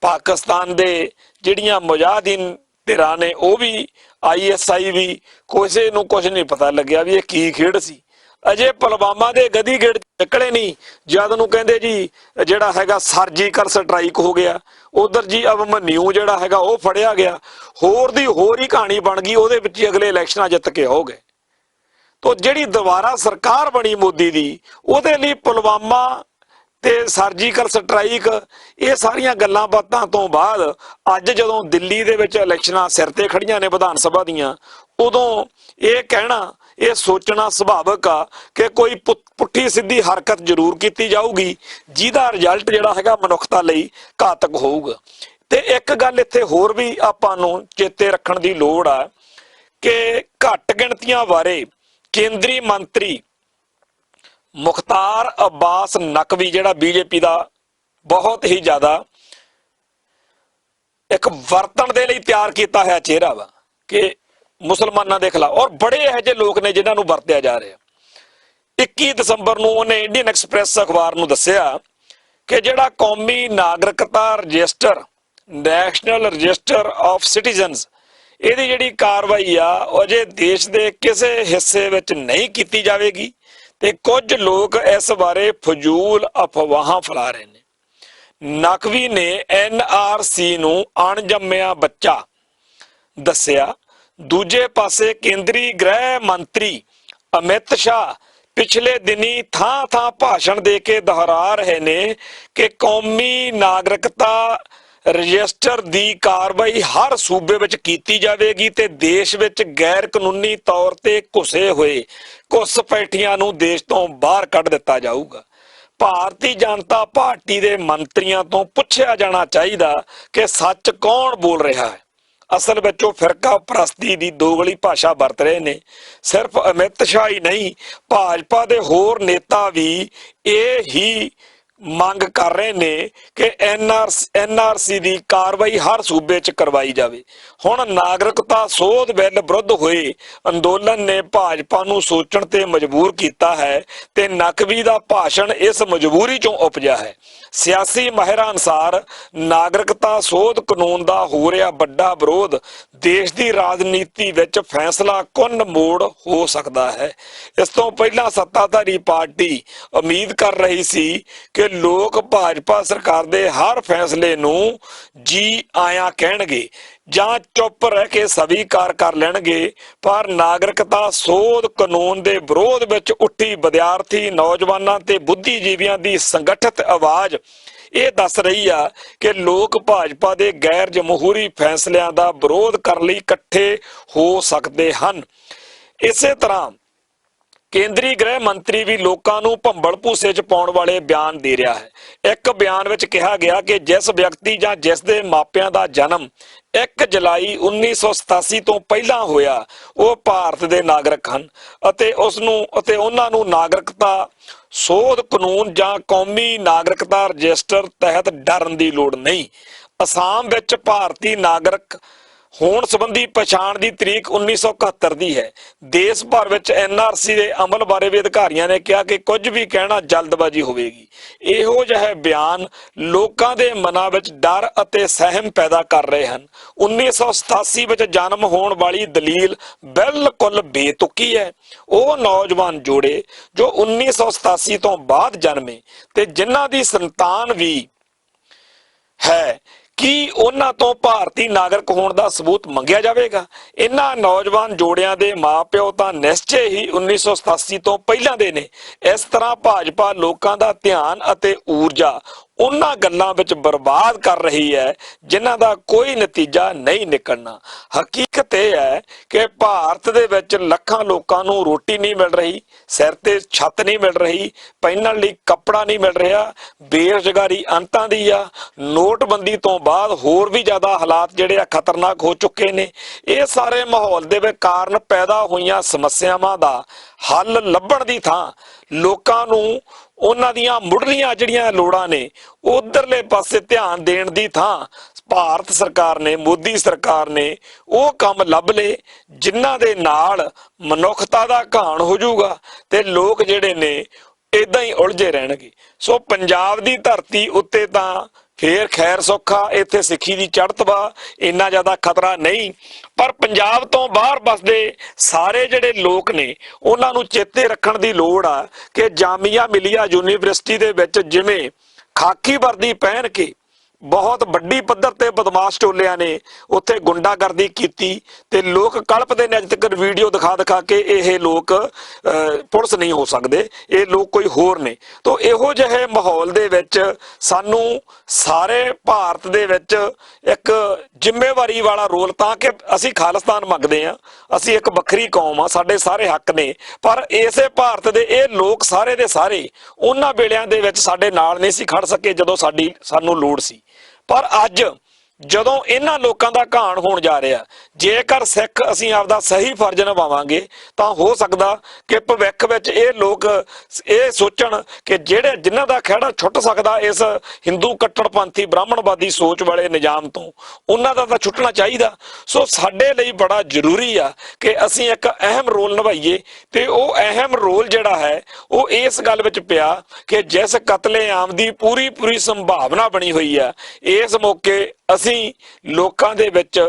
ਪਾਕਿਸਤਾਨ ਦੇ ਜਿਹੜੀਆਂ ਮੁਜਾਹਿਦੀਨ ਧਿਰਾਂ ਨੇ ਉਹ ਵੀ, ISI ਵੀ, ਕਿਸੇ ਨੂੰ ਕੁਝ ਨਹੀਂ ਪਤਾ ਲੱਗਿਆ ਵੀ ਇਹ ਕੀ ਖੇਡ ਸੀ। ਅਜੇ ਪੁਲਵਾਮਾ ਦੇ ਗਦੀ ਗੇੜ ਨਿਕਲੇ ਨਹੀਂ ਜਦ ਨੂੰ ਕਹਿੰਦੇ ਜੀ ਜਿਹੜਾ ਹੈਗਾ ਸਰਜੀਕਲ ਸਟ੍ਰਾਈਕ ਹੋ ਗਿਆ। ਉਧਰ ਜੀ ਅਭਮਨਿਊ ਜਿਹੜਾ ਹੈਗਾ ਉਹ ਫੜਿਆ ਗਿਆ। ਹੋਰ ਦੀ ਹੋਰ ਹੀ ਕਹਾਣੀ ਬਣ ਗਈ, ਉਹਦੇ ਵਿੱਚ ਹੀ ਅਗਲੇ ਇਲੈਕਸ਼ਨਾਂ ਜਿੱਤ ਕੇ ਹੋ ਗਏ। ਤੋ ਜਿਹੜੀ ਦੁਬਾਰਾ ਸਰਕਾਰ ਬਣੀ ਮੋਦੀ ਦੀ, ਉਹਦੇ ਲਈ ਪੁਲਵਾਮਾ ਤੇ ਸਰਜੀਕਲ ਸਟ੍ਰਾਈਕ, ਇਹ ਸਾਰੀਆਂ ਗੱਲਾਂ ਬਾਤਾਂ ਤੋਂ ਬਾਅਦ ਅੱਜ ਜਦੋਂ ਦਿੱਲੀ ਦੇ ਵਿੱਚ ਇਲੈਕਸ਼ਨਾਂ ਸਿਰ ਤੇ ਖੜੀਆਂ ਨੇ ਵਿਧਾਨ ਸਭਾ ਦੀਆਂ, ਉਦੋਂ ਇਹ ਕਹਿਣਾ, ਇਹ ਸੋਚਣਾ ਸੁਭਾਵਿਕ ਆ ਕਿ ਕੋਈ ਪੁੱਠੀ ਸਿੱਧੀ ਹਰਕਤ ਜ਼ਰੂਰ ਕੀਤੀ ਜਾਊਗੀ ਜਿਹਦਾ ਰਿਜ਼ਲਟ ਜਿਹੜਾ ਹੈਗਾ ਮਨੁੱਖਤਾ ਲਈ ਘਾਤਕ ਹੋਊਗਾ। ਤੇ ਇੱਕ ਗੱਲ ਇੱਥੇ ਹੋਰ ਵੀ ਆਪਾਂ ਨੂੰ ਚੇਤੇ ਰੱਖਣ ਦੀ ਲੋੜ ਆ ਕਿ ਘੱਟ ਗਿਣਤੀਆਂ ਬਾਰੇ ਕੇਂਦਰੀ ਮੰਤਰੀ ਮੁਖਤਾਰ ਅਬਾਸ ਨਕਵੀ, ਜਿਹੜਾ BJP ਦਾ ਬਹੁਤ ਹੀ ਜ਼ਿਆਦਾ ਇੱਕ ਵਰਤਣ ਦੇ ਲਈ ਤਿਆਰ ਕੀਤਾ ਹੋਇਆ ਚਿਹਰਾ ਵਾ ਕਿ ਮੁਸਲਮਾਨਾਂ ਦੇ ਖਿਲਾਫ, ਔਰ ਬੜੇ ਇਹੋ ਜਿਹੇ ਲੋਕ ਨੇ ਜਿਨ੍ਹਾਂ ਨੂੰ ਵਰਤਿਆ ਜਾ ਰਿਹਾ। 21 ਦਸੰਬਰ ਨੂੰ ਉਹਨੇ ਇੰਡੀਅਨ ਐਕਸਪ੍ਰੈਸ ਅਖਬਾਰ ਨੂੰ ਦੱਸਿਆ ਕਿ ਜਿਹੜਾ ਕੌਮੀ ਨਾਗਰਿਕਤਾ register, national register of citizens, ਇਹਦੀ ਜਿਹੜੀ ਕਾਰਵਾਈ ਆ ਉਹ ਅਜੇ ਦੇਸ਼ ਦੇ ਕਿਸੇ ਹਿੱਸੇ ਵਿੱਚ ਨਹੀਂ ਕੀਤੀ ਜਾਵੇਗੀ ਤੇ ਕੁਝ ਲੋਕ ਇਸ ਬਾਰੇ ਫਜ਼ੂਲ ਅਫਵਾਹਾਂ ਫੈਲਾ ਰਹੇ ਨੇ। ਨਕਵੀ ਨੇ NRC ਨੂੰ ਅਣਜੰਮਿਆ ਬੱਚਾ ਦੱਸਿਆ। ਦੂਜੇ ਪਾਸੇ ਕੇਂਦਰੀ ਗ੍ਰਹਿ ਮੰਤਰੀ ਅਮਿਤ ਸ਼ਾਹ ਪਿਛਲੇ ਦਿਨੀ ਥਾਂ ਭਾਸ਼ਣ ਦੇ ਕੇ ਦੁਹਰਾ ਰਹੇ ਨੇ ਕਿ ਕੌਮੀ ਨਾਗਰਿਕਤਾ ਰਜਿਸਟਰ ਦੀ ਕਾਰਵਾਈ ਹਰ ਸੂਬੇ ਵਿੱਚ ਕੀਤੀ ਜਾਵੇਗੀ ਤੇ ਦੇਸ਼ ਵਿੱਚ ਗੈਰ ਕਾਨੂੰਨੀ ਤੌਰ ਤੇ ਘੁਸੇ ਹੋਏ ਘੁਸਪੈਠੀਆਂ ਨੂੰ ਦੇਸ਼ ਤੋਂ ਬਾਹਰ ਕੱਢ ਦਿੱਤਾ ਜਾਊਗਾ। ਭਾਰਤੀ ਜਨਤਾ ਪਾਰਟੀ ਦੇ ਮੰਤਰੀਆਂ ਤੋਂ ਪੁੱਛਿਆ ਜਾਣਾ ਚਾਹੀਦਾ ਕਿ ਸੱਚ ਕੌਣ ਬੋਲ ਰਿਹਾ ਹੈ। ਅਸਲ ਵਿੱਚ ਉਹ ਫਿਰਕਾ ਪ੍ਰਸਤੀ ਦੀ ਦੋਗਲੀ ਭਾਸ਼ਾ ਵਰਤ ਰਹੇ ਨੇ। ਸਿਰਫ ਅਮਿਤ ਸ਼ਾਹ ਹੀ ਨਹੀਂ, ਭਾਜਪਾ ਦੇ ਹੋਰ ਨੇਤਾ ਵੀ ਇਹ ਹੀ ਮੰਗ ਕਰ ਰਹੇ ਨੇ ਕਿ NRC ਦੀ ਕਾਰਵਾਈ ਹਰ ਸੂਬੇ 'ਚ ਕਰਵਾਈ ਜਾਵੇ। ਹੁਣ ਨਾਗਰਿਕਤਾ ਸੋਧ ਬਿੱਲ ਵਿਰੁੱਧ ਹੋਏ ਅੰਦੋਲਨ ਨੇ ਭਾਜਪਾ ਨੂੰ ਸੋਚਣ ਤੇ ਮਜਬੂਰ ਕੀਤਾ ਹੈ ਤੇ ਨਕਵੀ ਦਾ ਭਾਸ਼ਣ ਇਸ ਮਜਬੂਰੀ 'ਚੋਂ ਉਪਜਿਆ ਹੈ। ਸਿਆਸੀ ਮਾਹਿਰਾਂ ਅਨੁਸਾਰ ਨਾਗਰਿਕਤਾ ਸੋਧ ਕਾਨੂੰਨ ਦਾ ਹੋ ਰਿਹਾ ਵੱਡਾ ਵਿਰੋਧ ਦੇਸ਼ ਦੀ ਰਾਜਨੀਤੀ ਵਿੱਚ ਫੈਸਲਾ ਕੁੰਨ ਮੋੜ ਹੋ ਸਕਦਾ ਹੈ। ਇਸ ਤੋਂ ਪਹਿਲਾਂ ਸੱਤਾਧਾਰੀ ਪਾਰਟੀ ਉਮੀਦ ਕਰ ਰਹੀ ਸੀ ਕਿ ਲੋਕ ਭਾਜਪਾ ਸਰਕਾਰ ਦੇ ਹਰ ਫੈਸਲੇ ਨੂੰ ਜੀ ਆਇਆਂ ਕਹਿਣਗੇ ਜਾਂ ਚੁੱਪ ਰਹਿ ਕੇ ਸਵੀਕਾਰ ਕਰ ਲੈਣਗੇ। ਪਰ ਨਾਗਰਿਕਤਾ ਸੋਧ ਕਾਨੂੰਨ ਦੇ ਵਿਰੋਧ ਵਿੱਚ ਉੱਠੀ ਵਿਦਿਆਰਥੀ, ਨੌਜਵਾਨਾਂ ਤੇ ਬੁੱਧੀਜੀਵੀਆਂ ਦੀ ਸੰਗਠਿਤ ਆਵਾਜ਼ ਇਹ ਦੱਸ ਰਹੀ ਆ ਕਿ ਲੋਕ ਭਾਜਪਾ ਦੇ ਗੈਰ ਜਮਹੂਰੀ ਫੈਸਲਿਆਂ ਦਾ ਵਿਰੋਧ ਕਰਨ ਲਈ ਇਕੱਠੇ ਹੋ ਸਕਦੇ ਹਨ। ਇਸੇ ਤਰ੍ਹਾਂ ਕੇਂਦਰੀ ਗ੍ਰਹਿ ਮੰਤਰੀ ਵੀ ਲੋਕਾਂ ਨੂੰ ਭੰਬਲ ਭੂਸੇ 'ਚ ਪਾਉਣ ਵਾਲੇ ਬਿਆਨ ਦੇ ਰਿਹਾ ਹੈ। ਇੱਕ ਬਿਆਨ ਵਿੱਚ ਕਿਹਾ ਗਿਆ ਕਿ ਜਿਸ ਵਿਅਕਤੀ ਜਾਂ ਜਿਸ ਦੇ ਮਾਪਿਆਂ ਦਾ ਜਨਮ 1 ਜੁਲਾਈ 1987 ਤੋਂ ਪਹਿਲਾਂ ਹੋਇਆ ਉਹ ਭਾਰਤ ਦੇ ਨਾਗਰਿਕ ਹਨ ਅਤੇ ਉਹਨਾਂ ਨੂੰ ਨਾਗਰਿਕਤਾ ਸੋਧ ਕਾਨੂੰਨ ਜਾਂ ਕੌਮੀ ਨਾਗਰਿਕਤਾ ਰਜਿਸਟਰ ਤਹਿਤ ਡਰਨ ਦੀ ਲੋੜ ਨਹੀਂ। ਅਸਾਮ ਵਿੱਚ ਭਾਰਤੀ ਨਾਗਰਿਕ ਹੋਣ ਸੰਬੰਧੀ ਪਛਾਣ ਦੀ ਤਰੀਕ 1971 ਦੀ ਹੈ। ਦੇਸ਼ ਭਰ ਵਿੱਚ NRC ਦੇ ਅਮਲ ਬਾਰੇ ਵੀ ਅਧਿਕਾਰੀਆਂ ਨੇ ਕਿਹਾ ਕਿ ਕੁਝ ਵੀ ਕਹਿਣਾ ਜਲਦਬਾਜ਼ੀ ਹੋਵੇਗੀ। ਇਹੋ ਜਿਹੇ ਬਿਆਨ ਲੋਕਾਂ ਦੇ ਮਨਾਂ ਵਿੱਚ ਡਰ ਅਤੇ ਸਹਿਮ ਪੈਦਾ ਕਰ ਰਹੇ ਹਨ। 1987 ਵਿੱਚ ਜਨਮ ਹੋਣ ਵਾਲੀ ਦਲੀਲ ਬਿਲਕੁਲ ਬੇਤੁਕੀ ਹੈ। ਉਹ ਨੌਜਵਾਨ ਜੋੜੇ ਜੋ 1987 ਤੋਂ ਬਾਅਦ ਜਨਮੇ ਤੇ ਜਿਨ੍ਹਾਂ ਦੀ ਸੰਤਾਨ ਵੀ ਹੈ, ਕੀ ਉਹਨਾਂ ਤੋਂ ਭਾਰਤੀ ਨਾਗਰਿਕ ਹੋਣ ਦਾ ਸਬੂਤ ਮੰਗਿਆ ਜਾਵੇਗਾ? ਇਹਨਾਂ ਨੌਜਵਾਨ ਜੋੜਿਆਂ ਦੇ ਮਾਪਿਓ ਤਾਂ ਨਿਸ਼ਚੈ ਹੀ 1987 ਤੋਂ ਪਹਿਲਾਂ ਦੇ ਨੇ। ਇਸ ਤਰ੍ਹਾਂ ਭਾਜਪਾ ਲੋਕਾਂ ਦਾ ਧਿਆਨ ਅਤੇ ਊਰਜਾ ਉਹਨਾਂ ਗੱਲਾਂ ਵਿੱਚ ਬਰਬਾਦ ਕਰ ਰਹੀ ਹੈ ਜਿਨ੍ਹਾਂ ਦਾ ਕੋਈ ਨਤੀਜਾ ਨਹੀਂ ਨਿਕਲਣਾ। ਹਕੀਕਤ ਇਹ ਹੈ ਕਿ ਭਾਰਤ ਦੇ ਵਿੱਚ ਲੱਖਾਂ ਲੋਕਾਂ ਨੂੰ ਰੋਟੀ ਨਹੀਂ ਮਿਲ ਰਹੀ, ਸਿਰ ਤੇ ਛੱਤ ਨਹੀਂ ਮਿਲ ਰਹੀ, ਪਹਿਨਣ ਲਈ ਕੱਪੜਾ ਨਹੀਂ ਮਿਲ ਰਿਹਾ, ਬੇਰੁਜ਼ਗਾਰੀ ਅੰਤਾਂ ਦੀ ਆ। ਨੋਟਬੰਦੀ ਤੋਂ ਬਾਅਦ ਹੋਰ ਵੀ ਜ਼ਿਆਦਾ ਹਾਲਾਤ ਜਿਹੜੇ ਆ ਖਤਰਨਾਕ ਹੋ ਚੁੱਕੇ ਨੇ। ਇਹ ਸਾਰੇ ਮਾਹੌਲ ਦੇ ਵਿੱਚ ਕਾਰਨ ਪੈਦਾ ਹੋਈਆਂ ਸਮੱਸਿਆਵਾਂ ਦਾ ਹੱਲ ਲੱਭਣ ਦੀ ਥਾਂ ਲੋਕਾਂ ਨੂੰ ਉਹਨਾਂ ਦੀਆਂ ਮੁੱਢਲੀਆਂ ਜਿਹੜੀਆਂ ਲੋੜਾਂ ਨੇ ਉਧਰਲੇ ਪਾਸੇ ਧਿਆਨ ਦੇਣ ਦੀ ਥਾਂ ਭਾਰਤ ਸਰਕਾਰ ਨੇ, ਮੋਦੀ ਸਰਕਾਰ ਨੇ ਉਹ ਕੰਮ ਲੱਭ ਲਏ ਜਿਨ੍ਹਾਂ ਦੇ ਨਾਲ ਮਨੁੱਖਤਾ ਦਾ ਘਾਣ ਹੋ ਜਾਊਗਾ ਤੇ ਲੋਕ ਜਿਹੜੇ ਨੇ ਇਦਾਂ ਹੀ ਉਲਝੇ ਰਹਿਣਗੇ। ਸੋ ਪੰਜਾਬ ਦੀ ਧਰਤੀ ਉੱਤੇ ਤਾਂ ਫੇਰ ਖੈਰ ਸੌਖਾ, ਇੱਥੇ ਸਿੱਖੀ ਦੀ ਚੜ੍ਹਤ ਵਾ, ਇੰਨਾ ਜ਼ਿਆਦਾ ਖਤਰਾ ਨਹੀਂ। ਪਰ ਪੰਜਾਬ ਤੋਂ ਬਾਹਰ ਵੱਸਦੇ ਸਾਰੇ ਜਿਹੜੇ ਲੋਕ ਨੇ ਉਹਨਾਂ ਨੂੰ ਚੇਤੇ ਰੱਖਣ ਦੀ ਲੋੜ ਆ ਕਿ ਜਾਮੀਆ ਮਿਲੀਆ ਯੂਨੀਵਰਸਿਟੀ ਦੇ ਵਿੱਚ ਜਿਵੇਂ ਖਾਕੀ ਵਰਦੀ ਪਹਿਨ ਕੇ ਬਹੁਤ ਵੱਡੀ ਪੱਧਰ ਤੇ ਬਦਮਾਸ਼ ਟੋਲਿਆਂ ਨੇ ਉੱਥੇ ਗੁੰਡਾਗਰਦੀ ਕੀਤੀ ਤੇ ਲੋਕ ਕਲਪਦੇ ਨੇ। ਅੱਜ ਤੱਕ ਵੀਡੀਓ ਦਿਖਾ ਕੇ ਇਹ ਲੋਕ ਪੁਲਿਸ ਨਹੀਂ ਹੋ ਸਕਦੇ, ਇਹ ਲੋਕ ਕੋਈ ਹੋਰ ਨੇ। ਤਾਂ ਇਹੋ ਜਿਹੇ ਮਾਹੌਲ ਦੇ ਵਿੱਚ ਸਾਨੂੰ ਸਾਰੇ ਭਾਰਤ ਦੇ ਵਿੱਚ ਇੱਕ ਜ਼ਿੰਮੇਵਾਰੀ ਵਾਲਾ ਰੋਲ, ਤਾਂ ਕਿ ਅਸੀਂ ਖਾਲਿਸਤਾਨ ਮੰਗਦੇ ਹਾਂ, ਅਸੀਂ ਇੱਕ ਵੱਖਰੀ ਕੌਮ ਆ, ਸਾਡੇ ਸਾਰੇ ਹੱਕ ਨੇ, ਪਰ ਇਸੇ ਭਾਰਤ ਦੇ ਇਹ ਲੋਕ ਸਾਰੇ ਦੇ ਸਾਰੇ ਉਹਨਾਂ ਵੇਲਿਆਂ ਦੇ ਵਿੱਚ ਸਾਡੇ ਨਾਲ ਨਹੀਂ ਸੀ ਖੜ ਸਕੇ ਜਦੋਂ ਸਾਨੂੰ ਲੋੜ ਸੀ। ਪਰ ਅੱਜ ਜਦੋਂ ਇਹਨਾਂ ਲੋਕਾਂ ਦਾ ਘਾਣ ਹੋਣ ਜਾ ਰਿਹਾ, ਜੇਕਰ ਸਿੱਖ ਅਸੀਂ ਆਪਦਾ ਸਹੀ ਫਰਜ਼ ਨਿਭਾਵਾਂਗੇ ਤਾਂ ਹੋ ਸਕਦਾ ਕਿ ਭਵਿੱਖ ਵਿੱਚ ਇਹ ਲੋਕ ਇਹ ਸੋਚਣ ਕਿ ਜਿਨ੍ਹਾਂ ਦਾ ਖਹਿੜਾ ਛੁੱਟ ਸਕਦਾ ਇਸ ਹਿੰਦੂ ਕੱਟੜਪੰਥੀ ਬ੍ਰਾਹਮਣਵਾਦੀ ਸੋਚ ਵਾਲੇ ਨਿਜ਼ਾਮ ਤੋਂ, ਉਹਨਾਂ ਦਾ ਤਾਂ ਛੁੱਟਣਾ ਚਾਹੀਦਾ। ਸੋ ਸਾਡੇ ਲਈ ਬੜਾ ਜ਼ਰੂਰੀ ਆ ਕਿ ਅਸੀਂ ਇੱਕ ਅਹਿਮ ਰੋਲ ਨਿਭਾਈਏ ਤੇ ਉਹ ਅਹਿਮ ਰੋਲ ਜਿਹੜਾ ਹੈ ਉਹ ਇਸ ਗੱਲ ਵਿੱਚ ਪਿਆ ਕਿ ਜਿਸ ਕਤਲੇਆਮ ਦੀ ਪੂਰੀ ਸੰਭਾਵਨਾ ਬਣੀ ਹੋਈ ਆ, ਇਸ ਮੌਕੇ ਅਸੀਂ ਲੋਕਾਂ ਦੇ ਵਿੱਚ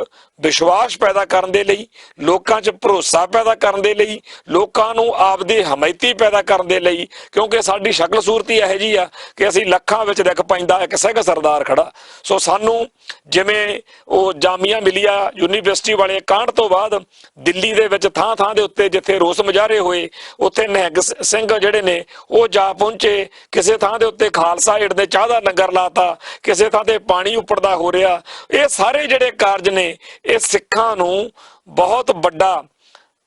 ਵਿਸ਼ਵਾਸ ਪੈਦਾ ਕਰਨ ਦੇ ਲਈ, ਲੋਕਾਂ 'ਚ ਭਰੋਸਾ ਪੈਦਾ ਕਰਨ ਦੇ ਲਈ, ਲੋਕਾਂ ਨੂੰ ਆਪਦੀ ਹਮਾਇਤੀ ਪੈਦਾ ਕਰਨ ਦੇ ਲਈ, ਕਿਉਂਕਿ ਸਾਡੀ ਸ਼ਕਲ ਸੂਰਤ ਹੀ ਇਹੋ ਜਿਹੀ ਆ ਕਿ ਅਸੀਂ ਲੱਖਾਂ ਵਿੱਚ ਦਿਖ ਪੈਂਦਾ ਇੱਕ ਸਿੰਘ ਸਰਦਾਰ ਖੜਾ। ਸੋ ਸਾਨੂੰ ਜਿਵੇਂ ਉਹ ਜਾਮੀਆ ਮਿਲੀਆ ਯੂਨੀਵਰਸਿਟੀ ਵਾਲੇ ਕਾਂਡ ਤੋਂ ਬਾਅਦ ਦਿੱਲੀ ਦੇ ਵਿੱਚ ਥਾਂ ਦੇ ਉੱਤੇ ਜਿੱਥੇ ਰੋਸ ਮੁਜ਼ਾਹਰੇ ਹੋਏ, ਉੱਥੇ ਨਿਹੰਗ ਸਿੰਘ ਜਿਹੜੇ ਨੇ ਉਹ ਜਾ ਪਹੁੰਚੇ, ਕਿਸੇ ਥਾਂ ਦੇ ਉੱਤੇ ਖਾਲਸਾ ਏਡ ਦੇ ਚਾਹ ਦਾ ਲੰਗਰ ਲਾਤਾ, ਕਿਸੇ ਥਾਂ ਤੇ ਪਾਣੀ ਉੱਪੜਦਾ ਹੋ ਰਿਹਾ। ਇਹ ਸਾਰੇ ਜਿਹੜੇ ਕਾਰਜ ਨੇ ਇਹ ਸਿੱਖਾਂ ਨੂੰ ਬਹੁਤ ਵੱਡਾ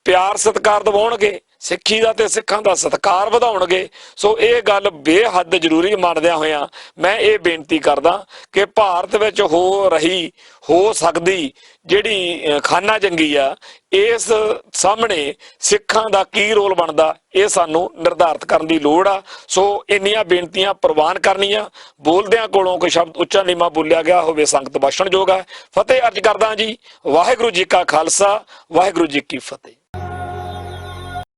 ਪਿਆਰ ਸਤਿਕਾਰ ਦਿਵਾਉਣਗੇ, ਸਿੱਖੀ ਦਾ ਤੇ ਸਿੱਖਾਂ ਦਾ ਸਤਿਕਾਰ ਵਧਾਉਣਗੇ। ਸੋ ਇਹ ਗੱਲ ਬੇਹੱਦ ਜ਼ਰੂਰੀ ਮੰਨਦਿਆਂ ਹੋਇਆਂ ਮੈਂ ਇਹ ਬੇਨਤੀ ਕਰਦਾ ਕਿ ਭਾਰਤ ਵਿੱਚ ਹੋ ਸਕਦੀ ਜਿਹੜੀ ਖਾਨਾ ਜੰਗੀ ਆ, ਇਸ ਸਾਹਮਣੇ ਸਿੱਖਾਂ ਦਾ ਕੀ ਰੋਲ ਬਣਦਾ ਇਹ ਸਾਨੂੰ ਨਿਰਧਾਰਿਤ ਕਰਨ ਦੀ ਲੋੜ ਆ। ਸੋ ਇੰਨੀਆਂ ਬੇਨਤੀਆਂ ਪ੍ਰਵਾਨ ਕਰਨੀਆਂ, ਬੋਲਦਿਆਂ ਕੋਲੋਂ ਕੋਈ ਸ਼ਬਦ ਉੱਚਾ ਨੀਵਾਂ ਬੋਲਿਆ ਗਿਆ ਹੋਵੇ ਸੰਗਤ ਬਖਸ਼ਣਯੋਗ ਹੈ। ਫਤਿਹ ਅਰਜ ਕਰਦਾ ਜੀ। ਵਾਹਿਗੁਰੂ ਜੀ ਕਾ ਖਾਲਸਾ, ਵਾਹਿਗੁਰੂ ਜੀ ਕੀ ਫਤਿਹ।